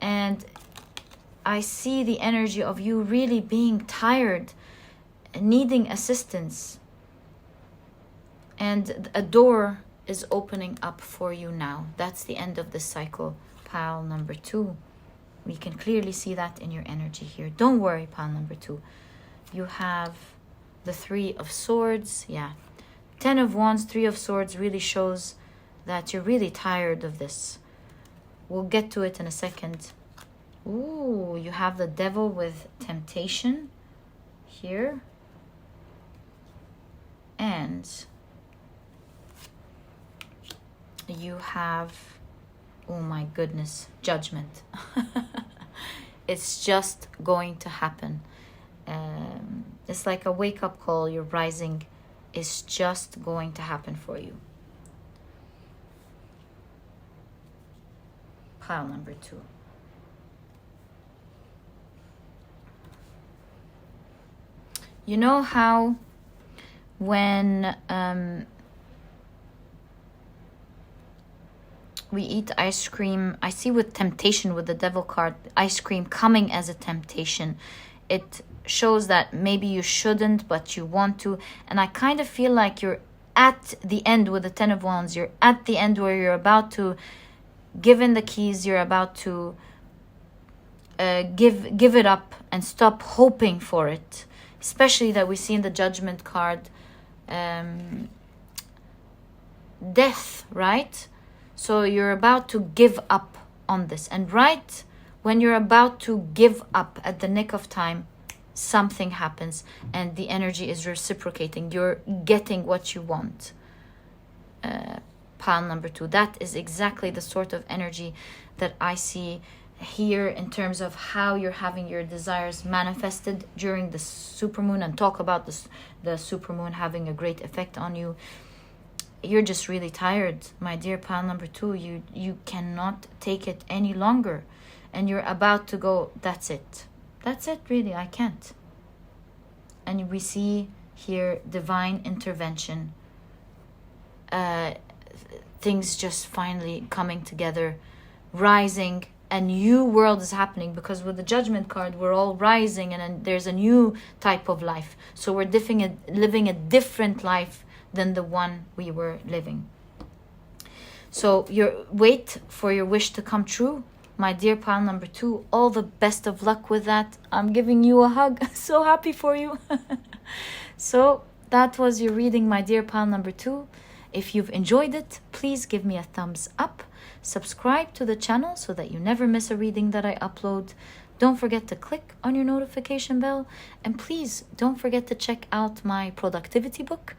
And I see the energy of you really being tired, needing assistance. And a door is opening up for you now. That's the end of the cycle, pile number 2. We can clearly see that in your energy here. Don't worry, pile number 2. You have the Three of Swords. Yeah. Ten of Wands, Three of Swords really shows that you're really tired of this. We'll get to it in a second. Ooh, you have the Devil with temptation here. And you have, oh my goodness, Judgment. It's just going to happen. It's like a wake-up call. You're rising. Is just going to happen for you. Pile number 2. You know how when we eat ice cream, I see with temptation, with the Devil card, ice cream coming as a temptation. It shows that maybe you shouldn't, but you want to. And I kind of feel like you're at the end with the Ten of Wands. You're at the end where you're about to give in the keys. You're about to give it up and stop hoping for it. Especially that we see in the Judgment card, death, right? So you're about to give up on this. And right when you're about to give up at the nick of time, something happens and the energy is reciprocating. You're getting what you want. Pile number 2. That is exactly the sort of energy that I see here in terms of how you're having your desires manifested during the supermoon, and talk about this, the supermoon having a great effect on you. You're just really tired, my dear pile number 2. You cannot take it any longer. And you're about to go, that's it. That's it, really, I can't. And we see here divine intervention. Things just finally coming together, rising. A new world is happening, because with the Judgment card, we're all rising and there's a new type of life. So we're living a different life than the one we were living. So wait for your wish to come true. my dear pile number 2, all the best of luck with that. I'm giving you a hug. So happy for you. So that was your reading, my dear pile number 2. If you've enjoyed it, please give me a thumbs up. Subscribe to the channel so that you never miss a reading that I upload. Don't forget to click on your notification bell. And please don't forget to check out my productivity book.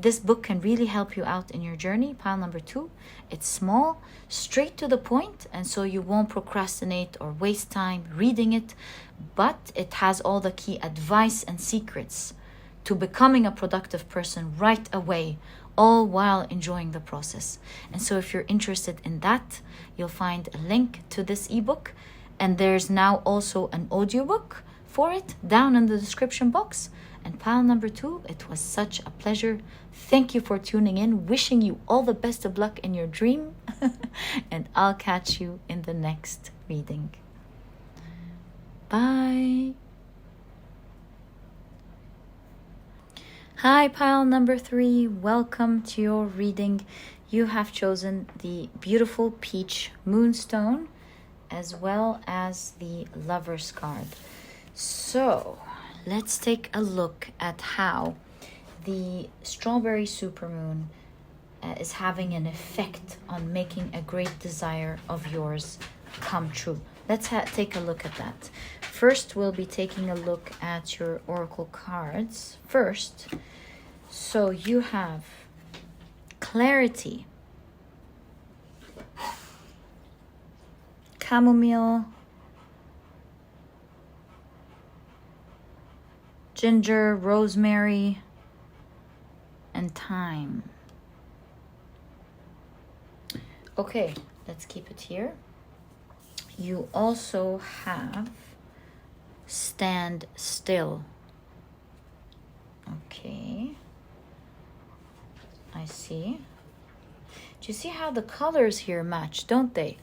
This book can really help you out in your journey, pile number 2. It's small, straight to the point, and so you won't procrastinate or waste time reading it. But it has all the key advice and secrets to becoming a productive person right away, all while enjoying the process. And so if you're interested in that, you'll find a link to this ebook. And there's now also an audiobook for it down in the description box. And pile number 2, it was such a pleasure. Thank you for tuning in. Wishing you all the best of luck in your dream. And I'll catch you in the next reading. Bye. Hi, pile number 3. Welcome to your reading. You have chosen the beautiful peach Moonstone as well as the Lover's card. So let's take a look at how the Strawberry Supermoon is having an effect on making a great desire of yours come true. Let's take a look at that. First, we'll be taking a look at your oracle cards. First, so you have clarity, chamomile, ginger, rosemary, and thyme. Okay, let's keep it here. You also have stand still. Okay, I see. Do you see how the colors here match, don't they?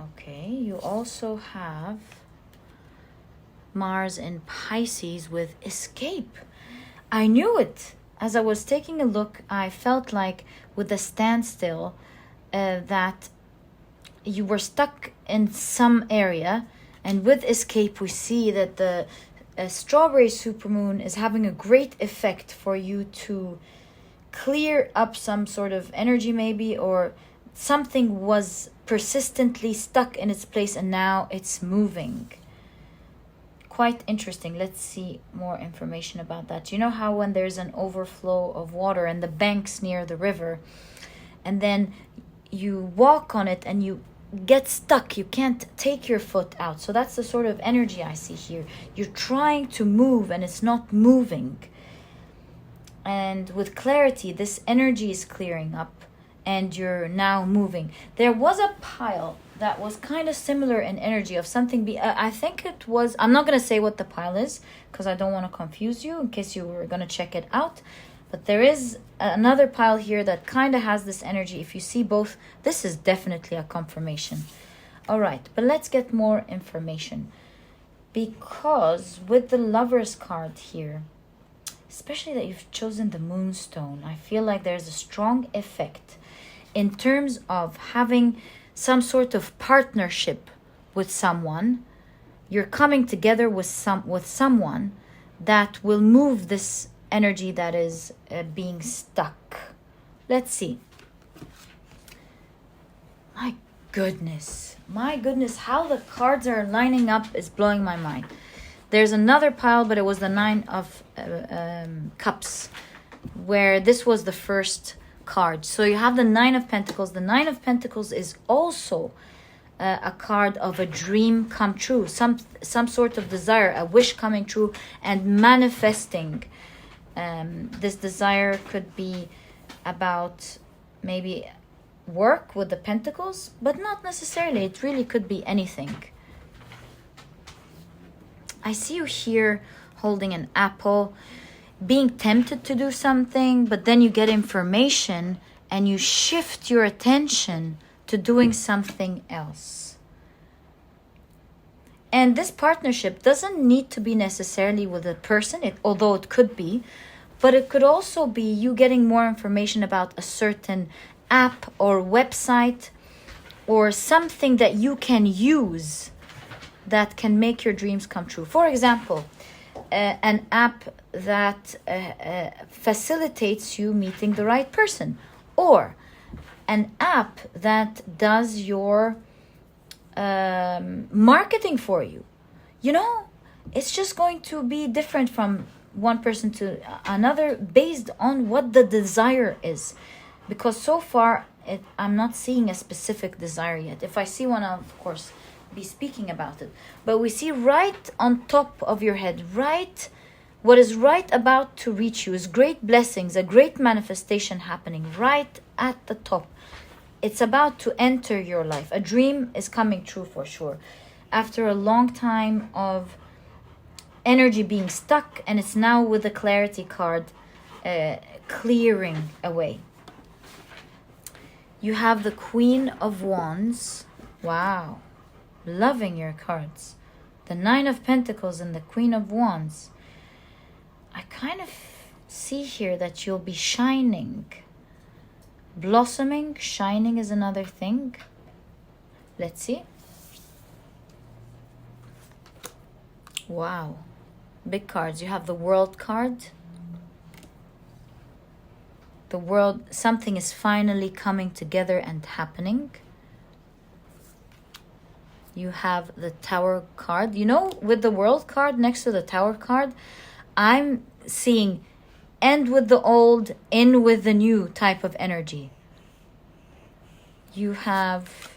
Okay, you also have Mars in Pisces with escape. I knew it. As I was taking a look, I felt like with the standstill that you were stuck in some area, and with escape we see that the Strawberry Supermoon is having a great effect for you to clear up some sort of energy maybe, or something was persistently stuck in its place and now it's moving. Quite interesting. Let's see more information about that. You know how when there's an overflow of water and the banks near the river, and then you walk on it and you get stuck, you can't take your foot out. So that's the sort of energy I see here. You're trying to move and it's not moving. And with clarity, this energy is clearing up and you're now moving. There was a pile that was kind of similar in energy of something. I think it was, I'm not going to say what the pile is because I don't want to confuse you in case you were going to check it out. But there is another pile here that kind of has this energy. If you see both, this is definitely a confirmation. All right, but let's get more information. Because with the Lover's card here, especially that you've chosen the Moonstone, I feel like there's a strong effect in terms of having some sort of partnership with someone. You're coming together with someone that will move this energy that is being stuck. Let's see. My goodness, how the cards are lining up is blowing my mind. There's another pile, but it was the 9 of Cups, where this was the first card. So you have the 9 of Pentacles. The 9 of Pentacles is also a card of a dream come true, some sort of desire, a wish coming true and manifesting. This desire could be about maybe work with the Pentacles, but not necessarily. It really could be anything. I see you here holding an apple, being tempted to do something, but then you get information and you shift your attention to doing something else. And this partnership doesn't need to be necessarily with a person, although it could be, but it could also be you getting more information about a certain app or website or something that you can use that can make your dreams come true. For example, an app that facilitates you meeting the right person, or an app that does your marketing for you. You know, it's just going to be different from one person to another based on what the desire is. Because so far, I'm not seeing a specific desire yet. If I see one, I'll, of course, be speaking about it. But we see right on top of your head, right, what is right about to reach you is great blessings, a great manifestation happening right at the top. It's about to enter your life. A dream is coming true for sure. After a long time of energy being stuck, and it's now with the clarity card clearing away. You have the Queen of Wands. Wow. Loving your cards. The Nine of Pentacles and the Queen of Wands. I kind of see here that you'll be shining. Blossoming. Shining is another thing. Let's see. Wow. Big cards. You have the World card. The world, something is finally coming together and happening. You have the Tower card. You know, with the World card next to the Tower card, I'm seeing end with the old, in with the new type of energy. You have,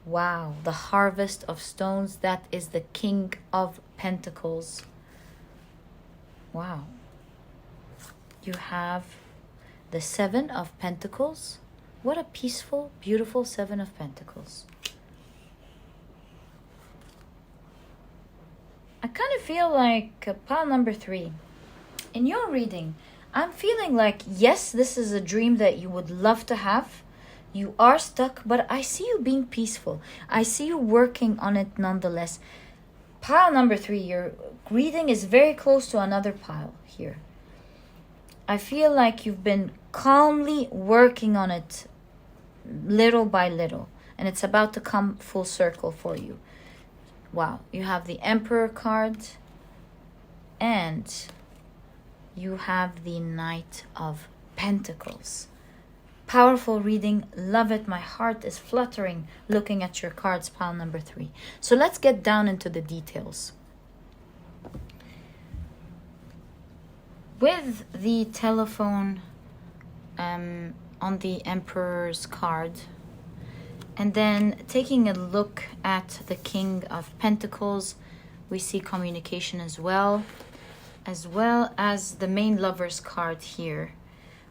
wow, the Harvest of Stones. That is the King of Pentacles. Wow. You have the Seven of Pentacles. What a peaceful, beautiful Seven of Pentacles. I kind of feel like pile number 3. In your reading, I'm feeling like, yes, this is a dream that you would love to have. You are stuck, but I see you being peaceful. I see you working on it nonetheless. Pile number 3, your reading is very close to another pile here. I feel like you've been calmly working on it little by little, and it's about to come full circle for you. Wow, you have the Emperor card, and you have the Knight of Pentacles. Powerful reading, love it. My heart is fluttering looking at your cards, pile number 3. So let's get down into the details. With the telephone on the Emperor's card, and then taking a look at the King of Pentacles, we see communication as well as the main Lover's card here.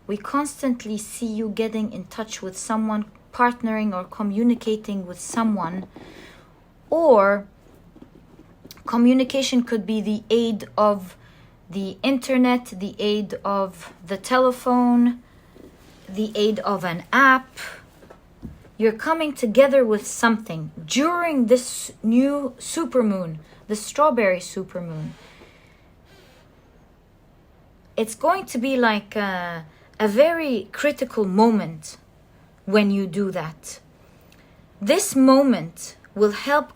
We constantly see you getting in touch with someone, partnering or communicating with someone, or communication could be the aid of the internet, the aid of the telephone, the aid of an app. You're coming together with something during this new supermoon, the strawberry supermoon. It's going to be like a very critical moment when you do that. This moment will help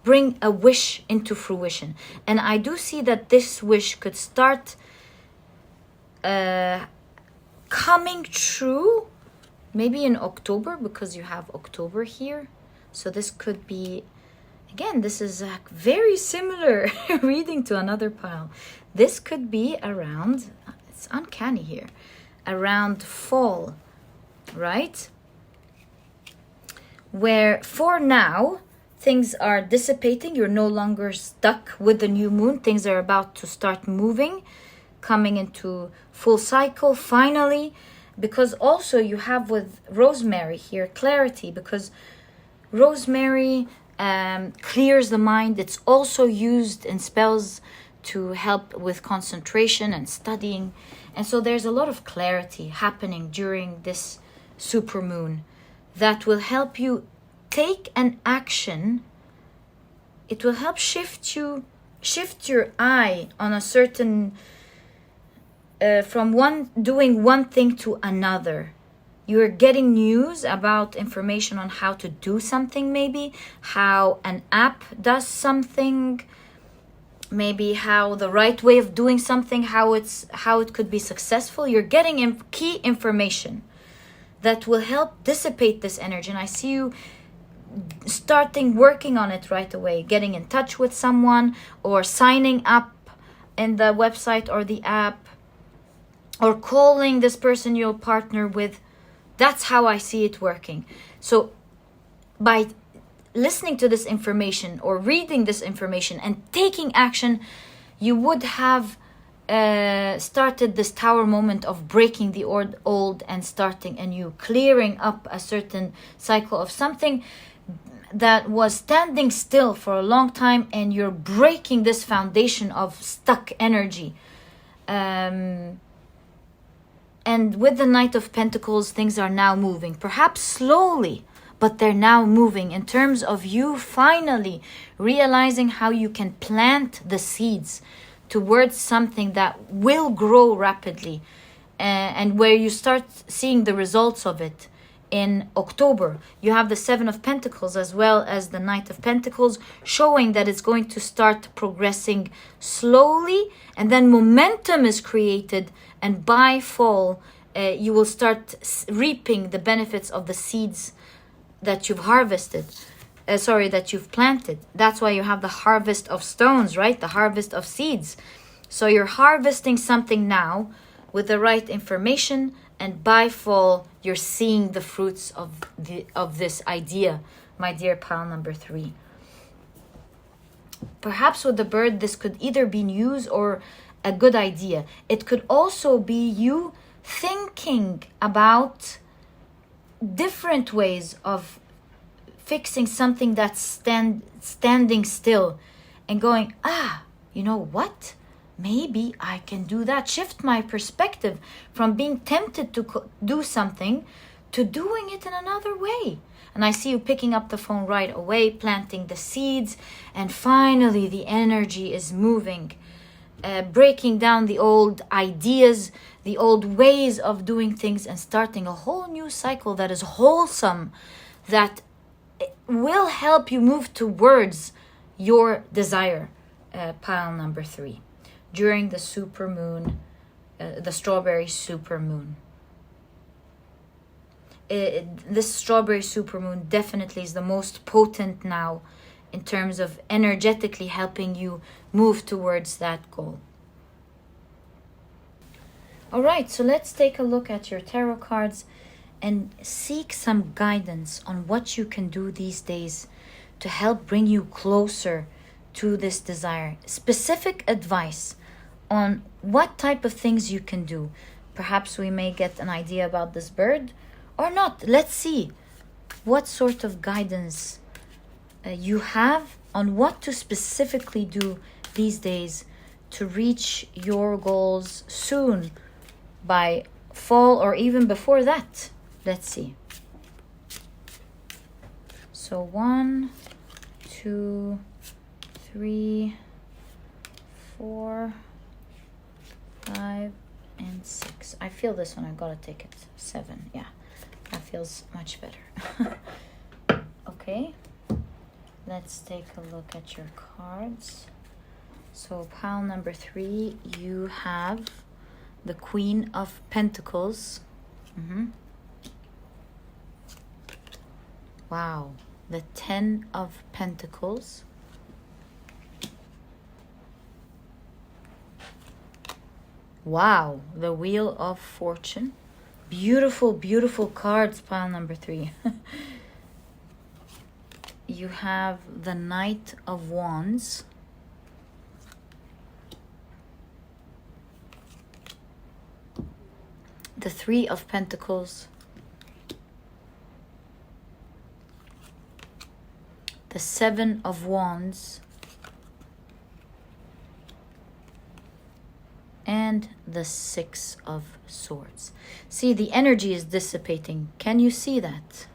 bring a wish into fruition. And I do see that this wish could start coming true maybe in October, because you have October here. So this could be, again, this is a very similar reading to another pile. This could be around, it's uncanny here, around fall, right? Where for now, things are dissipating. You're no longer stuck with the new moon. Things are about to start moving, coming into full cycle finally. Because also you have with rosemary here clarity, because rosemary clears the mind. It's also used in spells to help with concentration and studying. And so there's a lot of clarity happening during this supermoon that will help you take an action. It will help shift your eye on a certain from doing one thing to another. You're getting news about information on how to do something, maybe how an app does something, maybe how the right way of doing something, how it could be successful. You're getting key information that will help dissipate this energy. And I see you starting working on it right away, getting in touch with someone or signing up in the website or the app, or calling this person you'll partner with. That's how I see it working. So by listening to this information or reading this information and taking action, you would have started this tower moment of breaking the old and starting anew, clearing up a certain cycle of something that was standing still for a long time, and you're breaking this foundation of stuck energy. And with the Knight of Pentacles, things are now moving, perhaps slowly, but they're now moving in terms of you finally realizing how you can plant the seeds towards something that will grow rapidly, and where you start seeing the results of it in October. You have the Seven of Pentacles as well as the Knight of Pentacles, showing that it's going to start progressing slowly, and then momentum is created, and by fall you will start reaping the benefits of the seeds that you've harvested, that you've planted. That's why you have the harvest of stones, right? The harvest of seeds. So you're harvesting something now with the right information, and by fall you're seeing the fruits of this idea, my dear pile number 3. Perhaps with the bird, this could either be news or a good idea. It could also be you thinking about different ways of fixing something that's standing still, and going, you know what? Maybe I can do that. Shift my perspective from being tempted to do something to doing it in another way. And I see you picking up the phone right away, planting the seeds, and finally the energy is moving, breaking down the old ideas, the old ways of doing things, and starting a whole new cycle that is wholesome, that will help you move towards your desire, pile number 3. During the supermoon, the strawberry supermoon. This strawberry supermoon definitely is the most potent now in terms of energetically helping you move towards that goal. All right, so let's take a look at your tarot cards and seek some guidance on what you can do these days to help bring you closer to this desire. Specific advice on what type of things you can do. Perhaps we may get an idea about this bird or not. Let's see what sort of guidance you have on what to specifically do these days to reach your goals soon, by fall or even before that. Let's see. So 1, 2, 3, 4, 5, and 6. I feel this one. I gotta take it. 7. Yeah, that feels much better. Okay, let's take a look at your cards. So pile number 3, you have the Queen of Pentacles. Wow, the 10 of Pentacles. Wow, the Wheel of Fortune. Beautiful, beautiful cards, pile number 3. You have the Knight of Wands. The 3 of Pentacles. The 7 of Wands. And the 6 of Swords. See, the energy is dissipating. Can you see that?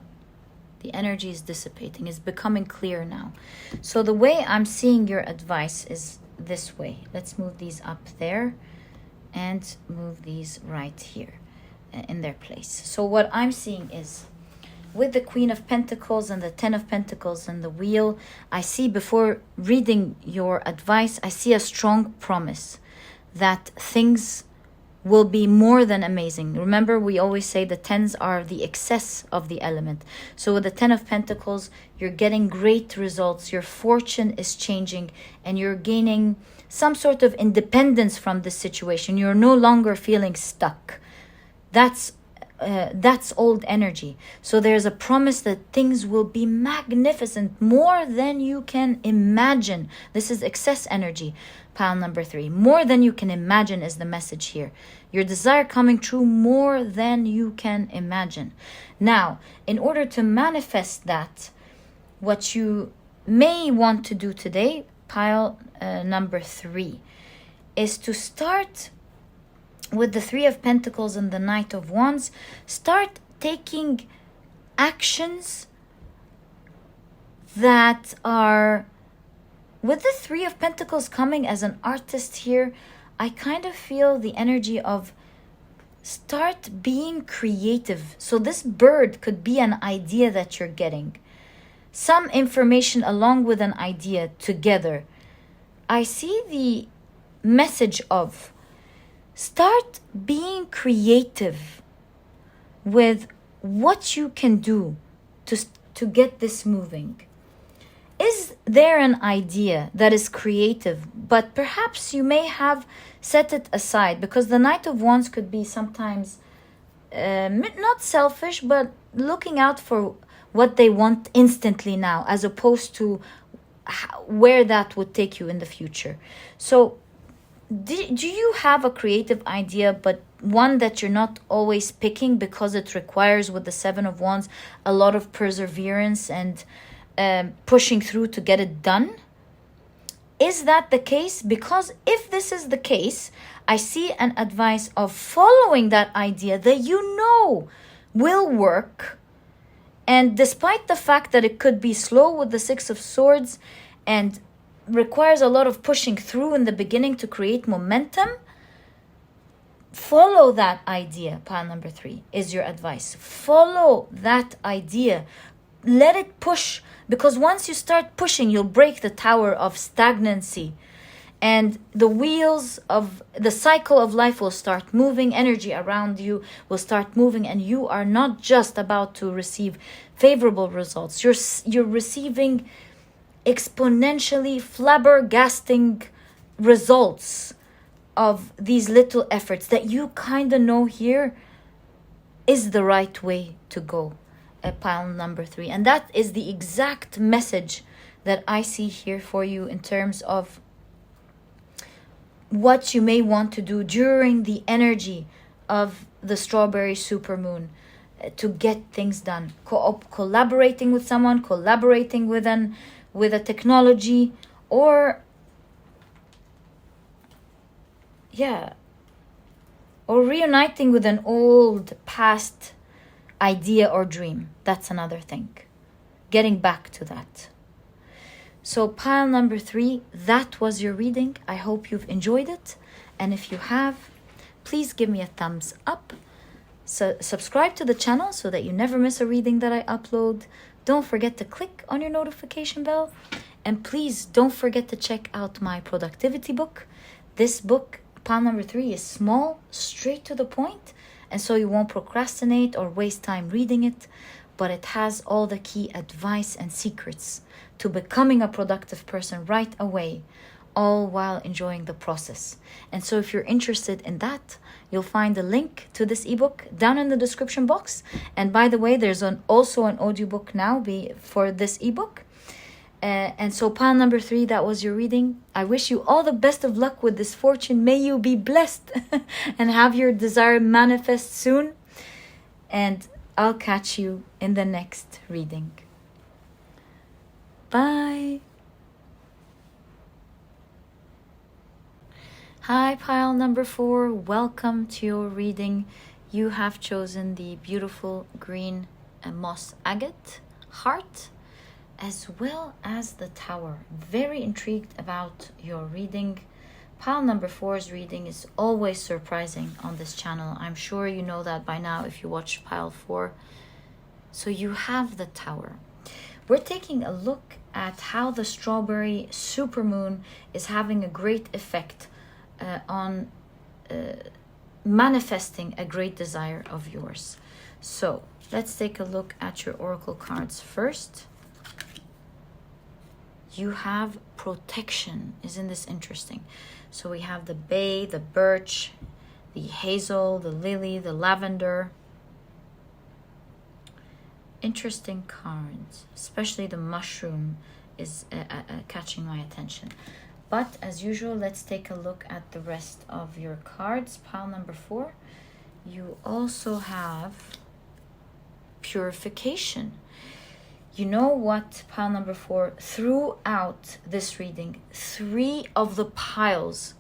The energy is dissipating. It's becoming clear now. So the way I'm seeing your advice is this way. Let's move these up there and move these right here. in their place. So what I'm seeing is, with the Queen of Pentacles and the Ten of Pentacles and the Wheel, I see, before reading your advice, I see a strong promise that things will be more than amazing. Remember, we always say the tens are the excess of the element. So with the Ten of Pentacles, you're getting great results. Your fortune is changing and you're gaining some sort of independence from this situation. You're no longer feeling stuck. That's old energy. So there's a promise that things will be magnificent, more than you can imagine. This is excess energy. Pile number 3, more than you can imagine is the message here. Your desire coming true more than you can imagine. Now, in order to manifest that, what you may want to do today, pile number 3, is to start with the Three of Pentacles and the Knight of Wands. Start taking actions that are, with the Three of Pentacles coming as an artist here, I kind of feel the energy of start being creative. So this bird could be an idea that you're getting. Some information along with an idea together. I see the message of start being creative with what you can do to get this moving. Is there an idea that is creative, but perhaps you may have set it aside? Because the Knight of Wands could be sometimes not selfish, but looking out for what they want instantly now, as opposed to where that would take you in the future. So do you have a creative idea, but one that you're not always picking because it requires, with the Seven of Wands, a lot of perseverance and pushing through to get it done? Is that the case? Because if this is the case, I see an advice of following that idea that you know will work. And despite the fact that it could be slow with the Six of Swords and requires a lot of pushing through in the beginning to create momentum, follow that idea. Pile number 3 is your advice. Follow that idea. Let it push, because once you start pushing, you'll break the tower of stagnancy, and the wheels of the cycle of life will start moving. Energy around you will start moving, and you are not just about to receive favorable results. You're receiving exponentially flabbergasting results of these little efforts that you kind of know here is the right way to go. Pile number 3, and that is the exact message that I see here for you in terms of what you may want to do during the energy of the strawberry supermoon to get things done. Collaborating with someone, collaborating with a technology, or reuniting with an old past idea or dream. That's another thing. Getting back to that. So pile number 3, that was your reading. I hope you've enjoyed it. And if you have, please give me a thumbs up. So subscribe to the channel so that you never miss a reading that I upload. Don't forget to click on your notification bell. And please don't forget to check out my productivity book. This book, pile number 3, is small, straight to the point, and so you won't procrastinate or waste time reading it, but it has all the key advice and secrets to becoming a productive person right away, all while enjoying the process. And so if you're interested in that, you'll find a link to this ebook down in the description box. And by the way, there's also an audiobook now for this ebook. And so pile number 3, that was your reading. I wish you all the best of luck with this fortune. May you be blessed and have your desire manifest soon. And I'll catch you in the next reading. Bye. Hi, pile number 4. Welcome to your reading. You have chosen the beautiful green moss agate heart, as well as the tower. Very intrigued about your reading. Pile number 4's reading is always surprising on this channel. I'm sure you know that by now if you watch pile 4. So you have the Tower. We're taking a look at how the strawberry supermoon is having a great effect on manifesting a great desire of yours. So let's take a look at your oracle cards first. You have protection. Isn't this interesting? So we have the bay, the birch, the hazel, the lily, the lavender. Interesting cards, especially the mushroom is catching my attention. But as usual, let's take a look at the rest of your cards. Pile number 4. You also have purification. You know what, pile number 4, throughout this reading, 3 of the piles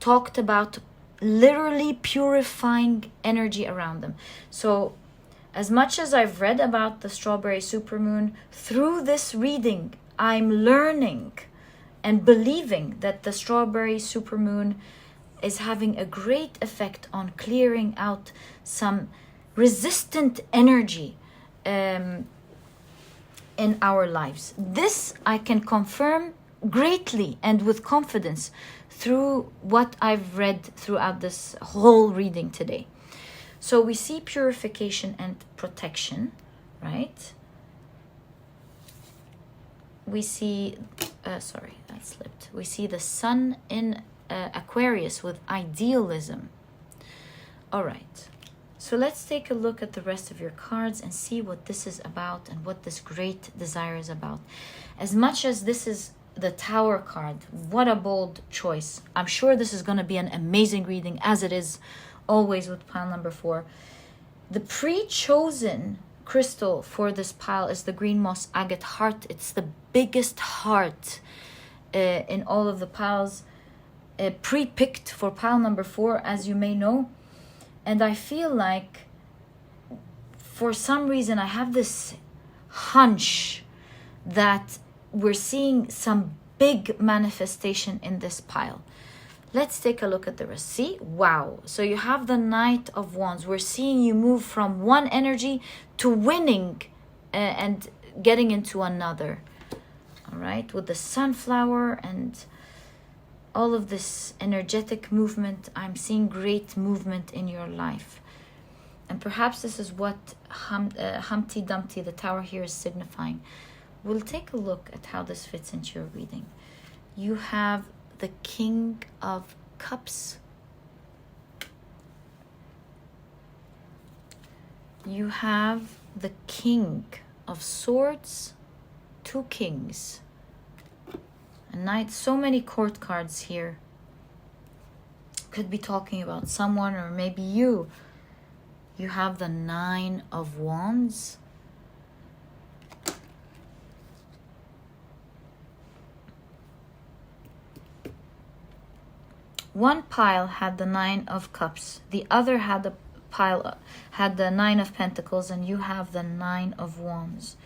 talked about literally purifying energy around them. So as much as I've read about the strawberry supermoon, through this reading, I'm learning and believing that the strawberry supermoon is having a great effect on clearing out some resistant energy in our lives. This I can confirm greatly and with confidence through what I've read throughout this whole reading today. So we see purification and protection, right? We see, sorry, that slipped. We see the sun in Aquarius with idealism. All right. So let's take a look at the rest of your cards and see what this is about and what this great desire is about. As much as this is the Tower card, what a bold choice. I'm sure this is going to be an amazing reading, as it is always with pile number 4. The pre-chosen crystal for this pile is the green moss agate heart. It's the biggest heart in all of the piles, pre-picked for pile number 4, as you may know. And I feel like for some reason I have this hunch that we're seeing some big manifestation in this pile. Let's take a look at the rest. See? Wow. So you have the Knight of Wands. We're seeing you move from one energy to winning and getting into another. All right? With the sunflower and all of this energetic movement, I'm seeing great movement in your life. And perhaps this is what Humpty Dumpty, the Tower here, is signifying. We'll take a look at how this fits into your reading. You have the King of Cups. You have the King of Swords, 2 kings. A knight, so many court cards here. Could be talking about someone or maybe you. You have the 9 of Wands. One pile had the 9 of Cups. The other had the pile had the 9 of Pentacles, and you have the 9 of Wands.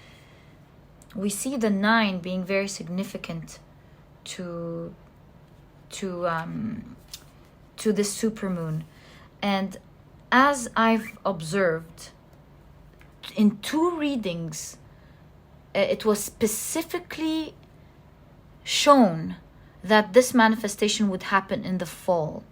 We see the 9 being very significant to this supermoon. And as I've observed in 2 readings, it was specifically shown that this manifestation would happen in the fall.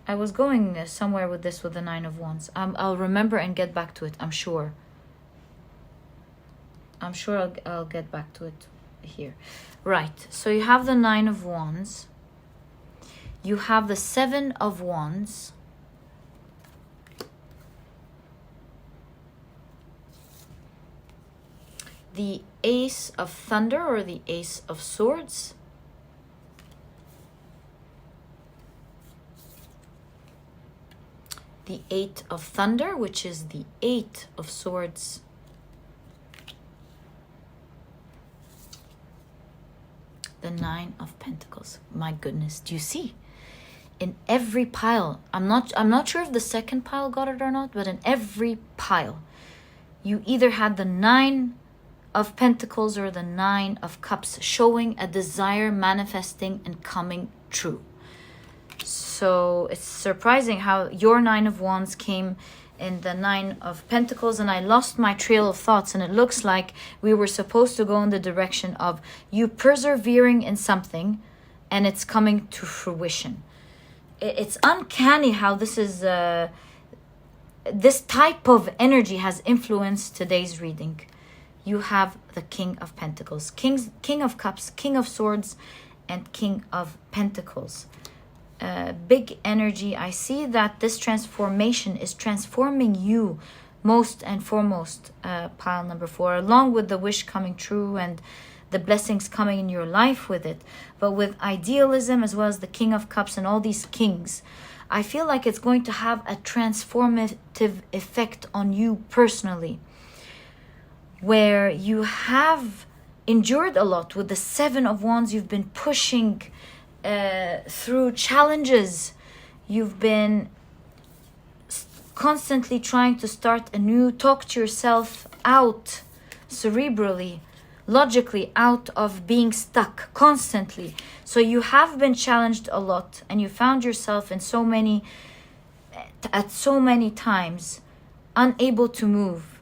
I was going somewhere with this with the 9 of Wands. I'll remember and get back to it, I'm sure. I'll get back to it here. Right, so you have the 9 of Wands. You have the 7 of Wands. The Ace of Thunder or the Ace of Swords. The 8 of Thunder, which is the 8 of Swords. The 9 of Pentacles. My goodness, do you see? In every pile, I'm not sure if the second pile got it or not, but in every pile, you either had the 9 of Pentacles or the Nine of Cups, showing a desire manifesting and coming true. So it's surprising how your Nine of Wands came in the Nine of Pentacles, and I lost my trail of thoughts, and it looks like we were supposed to go in the direction of you persevering in something and it's coming to fruition. It's uncanny how this is this type of energy has influenced today's reading. You have the King of Pentacles, King of Cups, King of Swords, and King of Pentacles. Big energy. I see that this transformation is transforming you most and foremost, pile number 4, along with the wish coming true and the blessings coming in your life with it. But with idealism as well as the King of Cups and all these kings, I feel like it's going to have a transformative effect on you personally, where you have endured a lot. With the Seven of Wands, you've been pushing through challenges. You've been constantly trying to start anew, talk to yourself out cerebrally, logically, out of being stuck constantly. So you have been challenged a lot, and you found yourself in at so many times unable to move.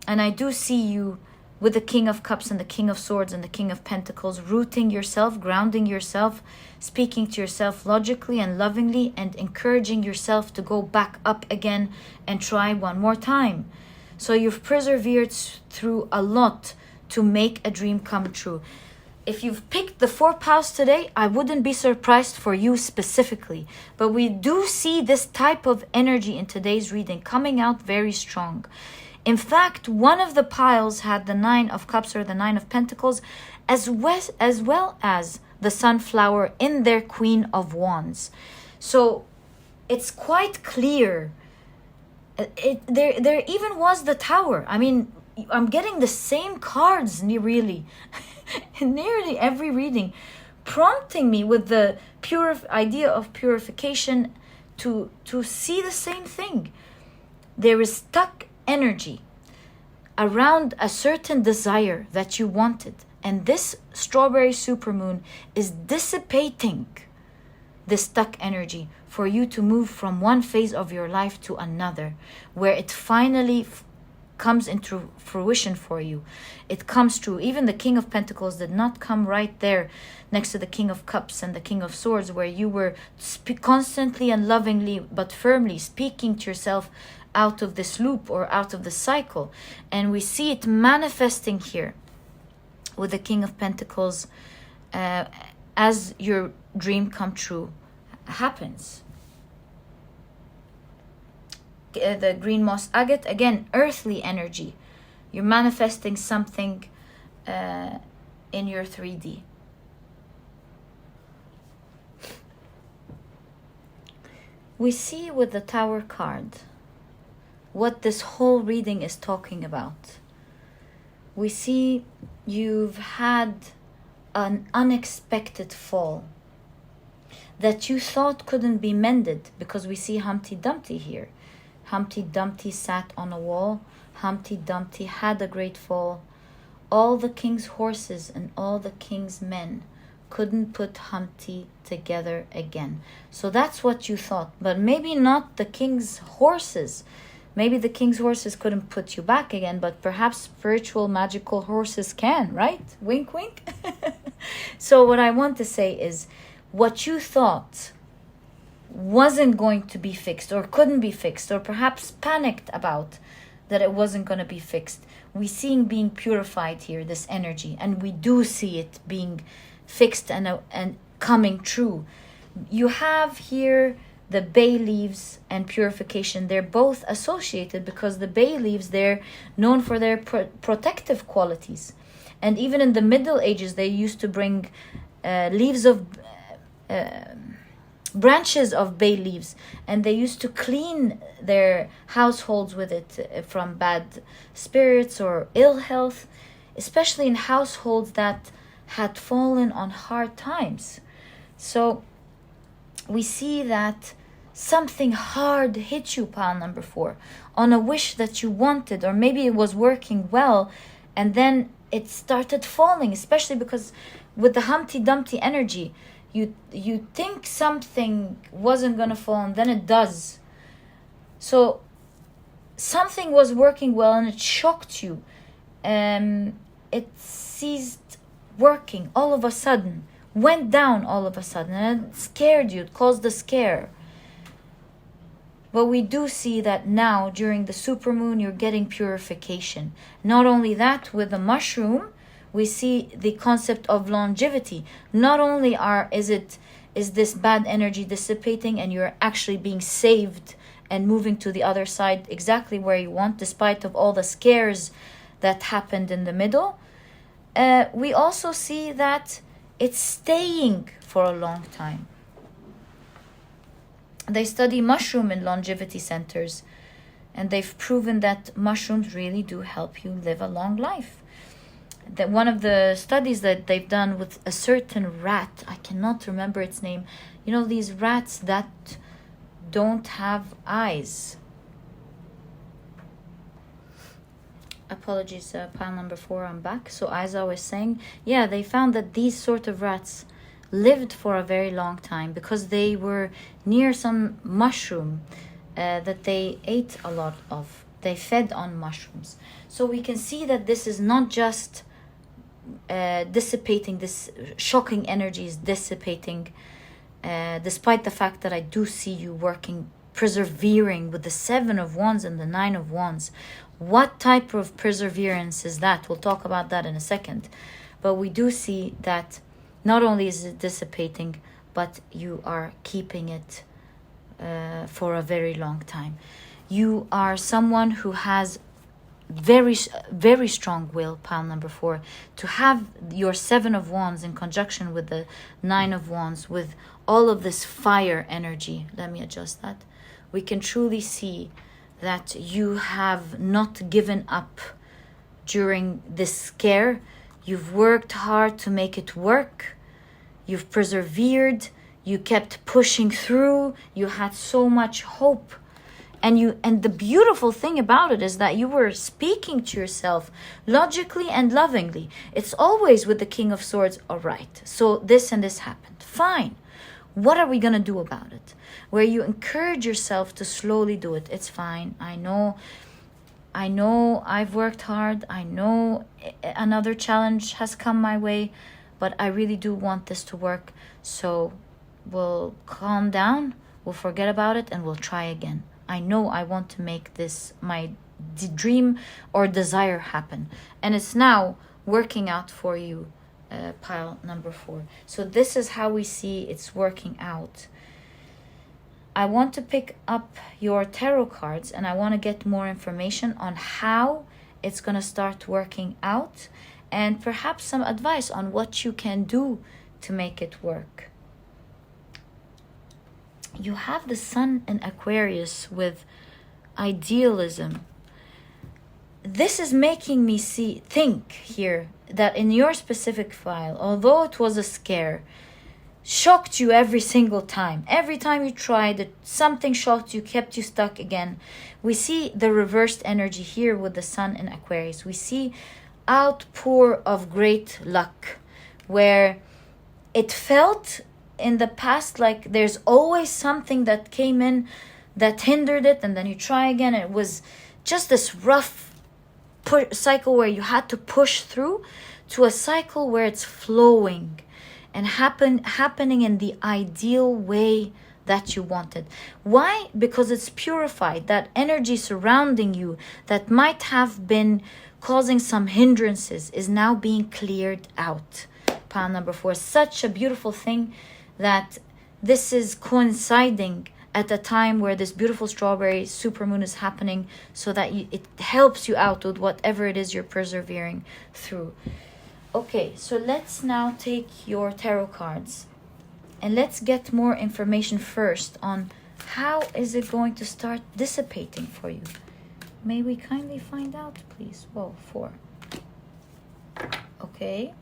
And I do see you with the King of Cups and the King of Swords and the King of Pentacles, rooting yourself, grounding yourself, speaking to yourself logically and lovingly, and encouraging yourself to go back up again and try one more time. So you've persevered through a lot to make a dream come true. If you've picked the 4 piles today, I wouldn't be surprised for you specifically. But we do see this type of energy in today's reading coming out very strong. In fact, one of the piles had the Nine of Cups or the Nine of Pentacles, as well as the Sunflower in their Queen of Wands. So it's quite clear. There even was the Tower. I mean, I'm getting the same cards really in nearly every reading, prompting me with the idea of purification to see the same thing. There is stuck energy around a certain desire that you wanted, and this strawberry supermoon is dissipating this stuck energy for you to move from one phase of your life to another, where it finally comes into fruition for you. It comes true. Even the King of Pentacles did not come right there next to the King of Cups and the King of Swords, where you were constantly and lovingly but firmly speaking to yourself out of this loop or out of the cycle. And we see it manifesting here with the King of Pentacles as your dream come true happens. The green moss agate, again, earthly energy. You're manifesting something in your 3D. We see with the Tower card what this whole reading is talking about. We see you've had an unexpected fall that you thought couldn't be mended, because we see Humpty Dumpty here. Humpty Dumpty sat on a wall. Humpty Dumpty had a great fall. All the king's horses and all the king's men couldn't put Humpty together again. So that's what you thought, but maybe not the king's horses. Maybe the king's horses couldn't put you back again, but perhaps spiritual, magical horses can, right? Wink, wink. So what I want to say is, what you thought wasn't going to be fixed or couldn't be fixed, or perhaps panicked about that it wasn't going to be fixed, we seeing being purified here, this energy, and we do see it being fixed and coming true. You have here the bay leaves and purification. They're both associated because the bay leaves, they're known for their protective qualities. And even in the Middle Ages, they used to bring leaves of branches of bay leaves, and they used to clean their households with it from bad spirits or ill health, especially in households that had fallen on hard times. So we see that something hard hit you, pile number 4, on a wish that you wanted, or maybe it was working well, and then it started falling, especially because with the Humpty Dumpty energy, you think something wasn't gonna fall and then it does. So something was working well and it shocked you. It ceased working all of a sudden, went down all of a sudden, and it scared you. It caused a scare. But we do see that now during the supermoon you're getting purification. Not only that, with the mushroom we see the concept of longevity. Not only is this bad energy dissipating and you're actually being saved and moving to the other side exactly where you want, despite of all the scares that happened in the middle. We also see that it's staying for a long time. They study mushroom in longevity centers, and they've proven that mushrooms really do help you live a long life. That one of the studies that they've done with a certain rat, I cannot remember its name. You know, these rats that don't have eyes. Apologies, pile number 4, I'm back. So as I was saying, yeah, they found that these sort of rats lived for a very long time because they were near some mushroom that they ate a lot of. They fed on mushrooms. So we can see that this is not just dissipating, this shocking energy is dissipating, despite the fact that I do see you working, persevering with the 7 of Wands and the 9 of Wands. What type of perseverance is that? We'll talk about that in a second. But we do see that not only is it dissipating, but you are keeping it for a very long time. You are someone who has very strong will, pile number 4. To have your 7 of Wands in conjunction with the 9 of Wands, with all of this fire energy. Let me adjust that. We can truly see that you have not given up during this scare. You've worked hard to make it work. You've persevered. You kept pushing through. You had so much hope. And the beautiful thing about it is that you were speaking to yourself logically and lovingly. It's always with the King of Swords, all right, so this and this happened. Fine. What are we going to do about it? Where you encourage yourself to slowly do it. It's fine. I know I've worked hard. I know another challenge has come my way, but I really do want this to work. So we'll calm down, we'll forget about it, and we'll try again. I know I want to make this my dream or desire happen. And it's now working out for you, pile number 4. So this is how we see it's working out. I want to pick up your tarot cards and I want to get more information on how it's going to start working out, and perhaps some advice on what you can do to make it work. You have the Sun in Aquarius with idealism. This is making me think here that in your specific file, although it was a scare, shocked you every single time. Every time you tried it, something shocked you, kept you stuck again. We see the reversed energy here with the Sun in Aquarius. We see outpour of great luck, where it felt in the past like there's always something that came in that hindered it, and then you try again. It was just this rough cycle where you had to push through, to a cycle where it's flowing and happening in the ideal way that you wanted. Why? Because it's purified. That energy surrounding you that might have been causing some hindrances is now being cleared out. Pile number 4. Such a beautiful thing that this is coinciding at a time where this beautiful strawberry supermoon is happening, so that it helps you out with whatever it is you're persevering through. Okay, so let's now take your tarot cards and let's get more information first on how is it going to start dissipating for you. May we kindly find out, please? Whoa, 4. Okay.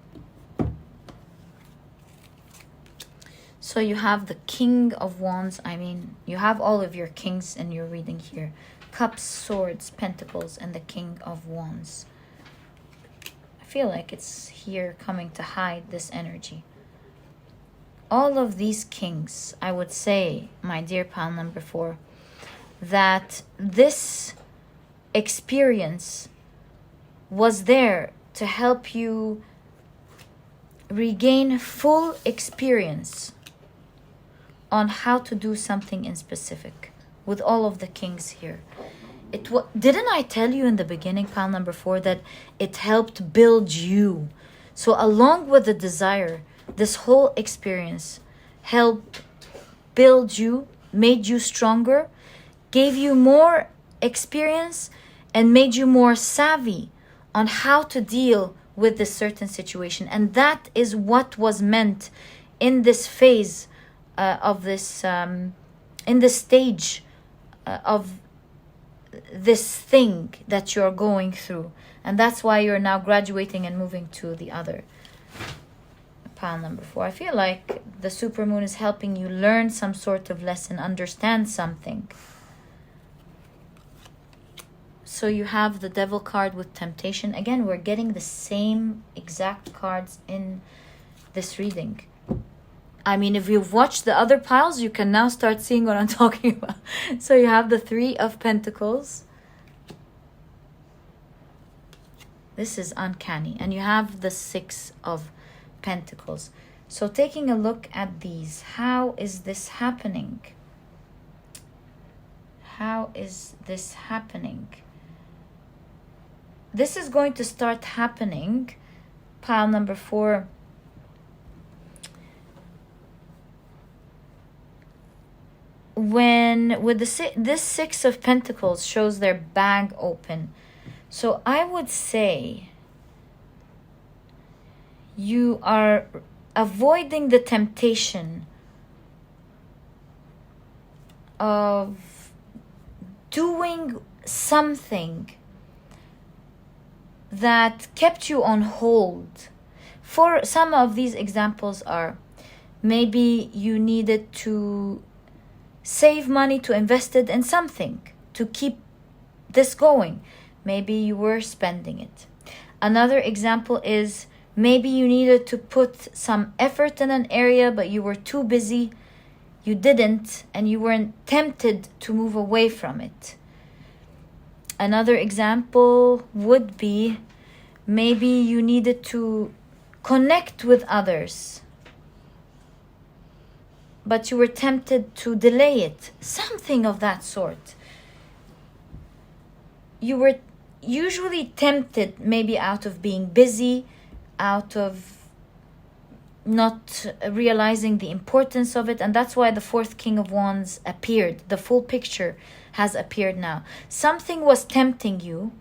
So you have the King of Wands. I mean, you have all of your kings in your reading here. Cups, Swords, Pentacles, and the King of Wands. I feel like it's here coming to hide this energy. All of these kings, I would say, my dear pile number 4, that this experience was there to help you regain full experience on how to do something in specific with all of the kings here. Didn't I tell you in the beginning, pile number 4, that it helped build you? So along with the desire, this whole experience helped build you, made you stronger, gave you more experience, and made you more savvy on how to deal with this certain situation. And that is what was meant in this phase of this, in this stage of this thing that you're going through. And that's why you're now graduating and moving to the other pile number 4. I feel like the supermoon is helping you learn some sort of lesson, understand something. So you have the devil card with temptation. Again, we're getting the same exact cards in this reading. I mean, if you've watched the other piles, you can now start seeing what I'm talking about. So you have the 3 of Pentacles. This is uncanny. And you have the 6 of Pentacles. So taking a look at these, how is this happening? How is this happening? This is going to start happening, pile number 4, when with this 6 of Pentacles shows their bag open. So I would say you are avoiding the temptation of doing something that kept you on hold. For some of these examples are, maybe you needed to save money to invest it in something to keep this going. Maybe you were spending it. Another example is, maybe you needed to put some effort in an area, but you were too busy, you didn't, and you weren't tempted to move away from it. Another example would be, maybe you needed to connect with others, but you were tempted to delay it. Something of that sort. You were usually tempted, maybe out of being busy, out of not realizing the importance of it. And that's why the 4th King of Wands appeared. The full picture has appeared now. Something was tempting you.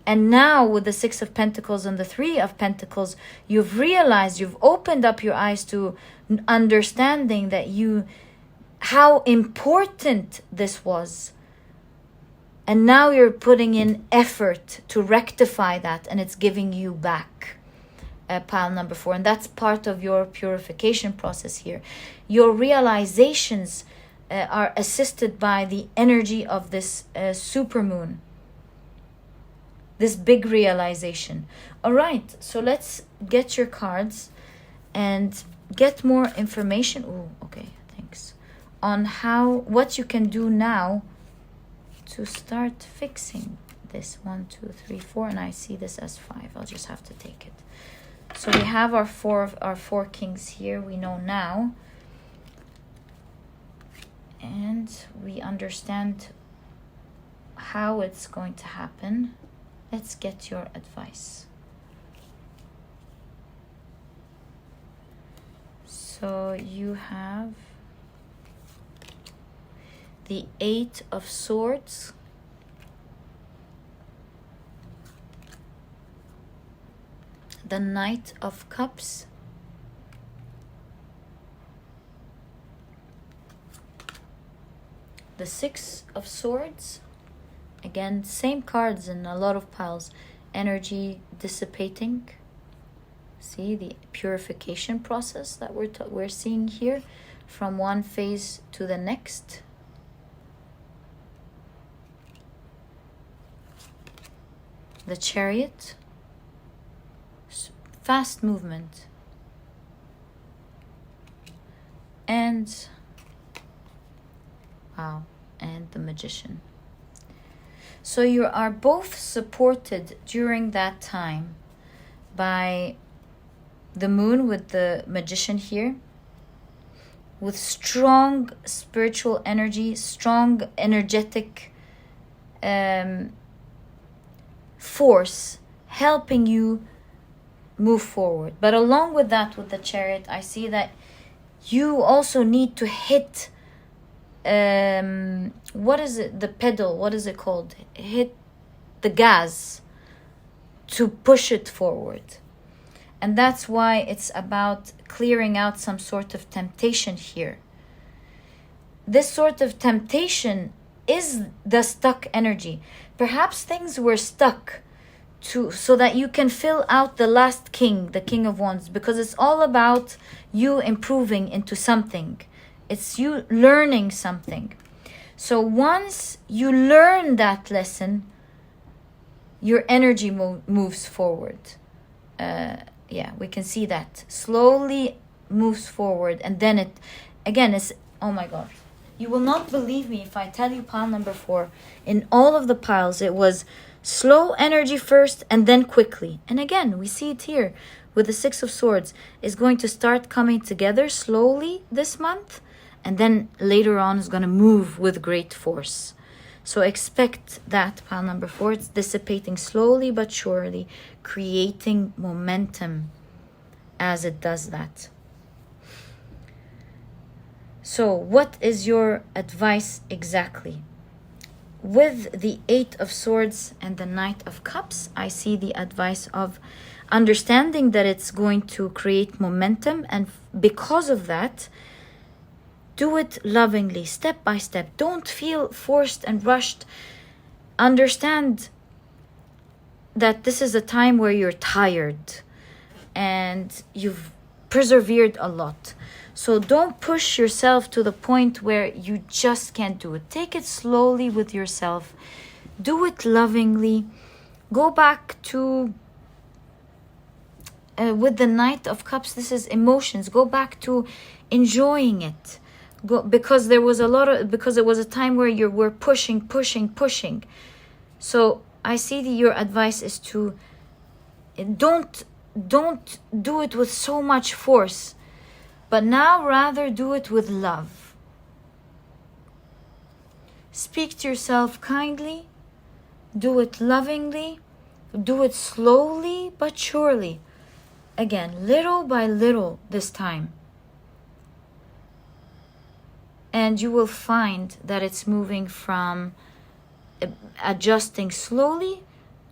And now with the 6 of Pentacles and the 3 of Pentacles, you've realized, you've opened up your eyes to understanding that how important this was. And now you're putting in effort to rectify that, and it's giving you back. Pile number 4, and that's part of your purification process here. Your realizations are assisted by the energy of this supermoon, this big realization. All right, so let's get your cards and get more information. Oh, okay, thanks. On what you can do now to start fixing this. 1, 2, 3, 4, and I see this as 5. I'll just have to take it. So we have our four kings here. We know now, and we understand how it's going to happen. Let's get your advice. So you have the 8 of Swords, the Knight of Cups, the 6 of Swords. Again, same cards in a lot of piles. Energy dissipating. See the purification process that we're seeing here, from one phase to the next. The Chariot, fast movement. And wow, and the Magician. So you are both supported during that time by the Moon with the Magician here, with strong spiritual energy, strong energetic force helping you move forward. But along with that, with the Chariot, I see that you also need to hit what is it, the pedal, what is it called, hit the gas to push it forward. And that's why it's about clearing out some sort of temptation here. This sort of temptation is the stuck energy. Perhaps things were stuck so that you can fill out the last king, the King of Wands, because it's all about you improving into something. It's you learning something. So once you learn that lesson, your energy moves forward. Yeah, we can see that. Slowly moves forward. And then it, again, is, oh my God. You will not believe me if I tell you pile number 4. In all of the piles, it was slow energy first and then quickly. And again, we see it here with the 6 of Swords. Is going to start coming together slowly this month. And then later on is going to move with great force. So expect that, pile number 4. It's dissipating slowly but surely, creating momentum as it does that. So what is your advice exactly? With the 8 of Swords and the Knight of Cups, I see the advice of understanding that it's going to create momentum. And because of that, do it lovingly, step by step. Don't feel forced and rushed. Understand that this is a time where you're tired and you've persevered a lot. So don't push yourself to the point where you just can't do it. Take it slowly with yourself. Do it lovingly. Go back to with the Knight of Cups, this is emotions. Go back to enjoying it. Because there was because it was a time where you were pushing. So I see that your advice is to don't do it with so much force, but now rather do it with love. Speak to yourself kindly, do it lovingly, do it slowly but surely. Again, little by little this time. And you will find that it's moving from adjusting slowly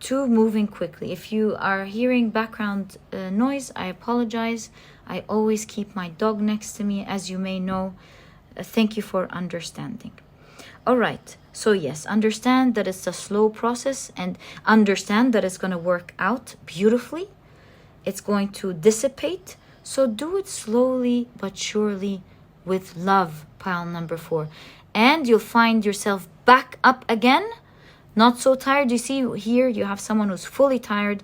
to moving quickly. If you are hearing background noise, I apologize. I always keep my dog next to me, as you may know. Thank you for understanding. All right. So yes, understand that it's a slow process and understand that it's going to work out beautifully. It's going to dissipate. So do it slowly but surely with love, pile number 4. And you'll find yourself back up again, not so tired. You see here you have someone who's fully tired.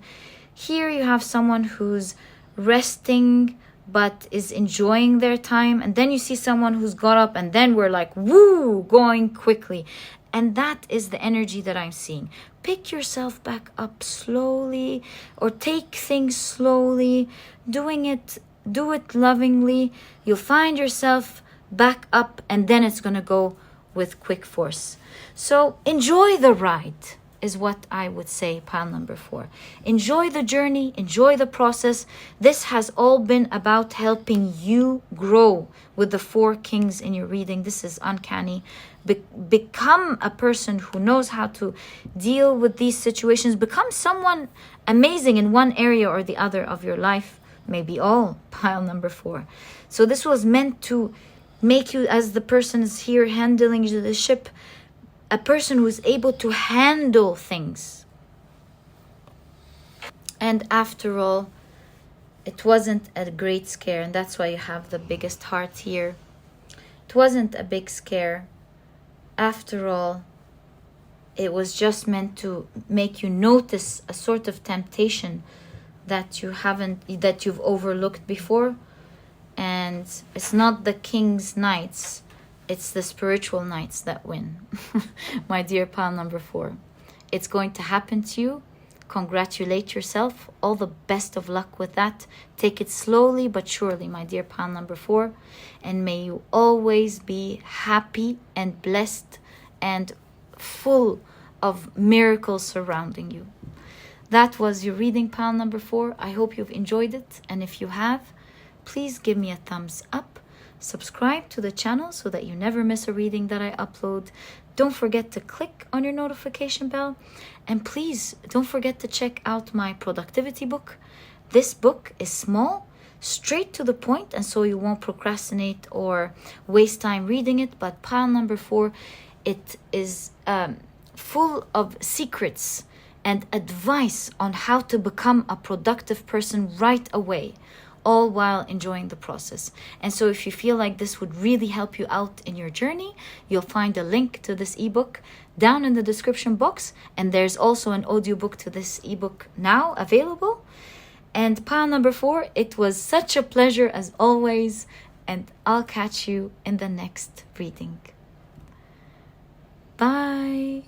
Here you have someone who's resting but is enjoying their time. And then you see someone who's got up and then we're like, woo, going quickly. And that is the energy that I'm seeing. Pick yourself back up slowly, or take things slowly, do it lovingly. You'll find yourself back up and then it's going to go with quick force. So enjoy the ride is what I would say, pile number 4. Enjoy the journey, enjoy the process. This has all been about helping you grow with the 4 kings in your reading. This is uncanny. Become a person who knows how to deal with these situations. Become someone amazing in one area or the other of your life. Maybe all, pile number 4. So this was meant to make you, as the person is here handling the ship, a person who is able to handle things. And after all, it wasn't a great scare, and that's why you have the biggest heart here. It wasn't a big scare. After all, it was just meant to make you notice a sort of temptation that you've overlooked before. And it's not the king's knights, it's the spiritual knights that win. My dear pile number 4, it's going to happen to you. Congratulate yourself. All the best of luck with that. Take it slowly but surely, my dear pile number 4. And may you always be happy and blessed and full of miracles surrounding you. That was your reading, pile number 4. I hope you've enjoyed it. And if you have, please give me a thumbs up. Subscribe to the channel so that you never miss a reading that I upload. Don't forget to click on your notification bell. And please don't forget to check out my productivity book. This book is small, straight to the point, and so you won't procrastinate or waste time reading it. But pile number 4, it is full of secrets and advice on how to become a productive person right away, all while enjoying the process. And so if you feel like this would really help you out in your journey, you'll find a link to this ebook down in the description box. And there's also an audiobook to this ebook now available. And pile number 4, it was such a pleasure as always. And I'll catch you in the next reading. Bye.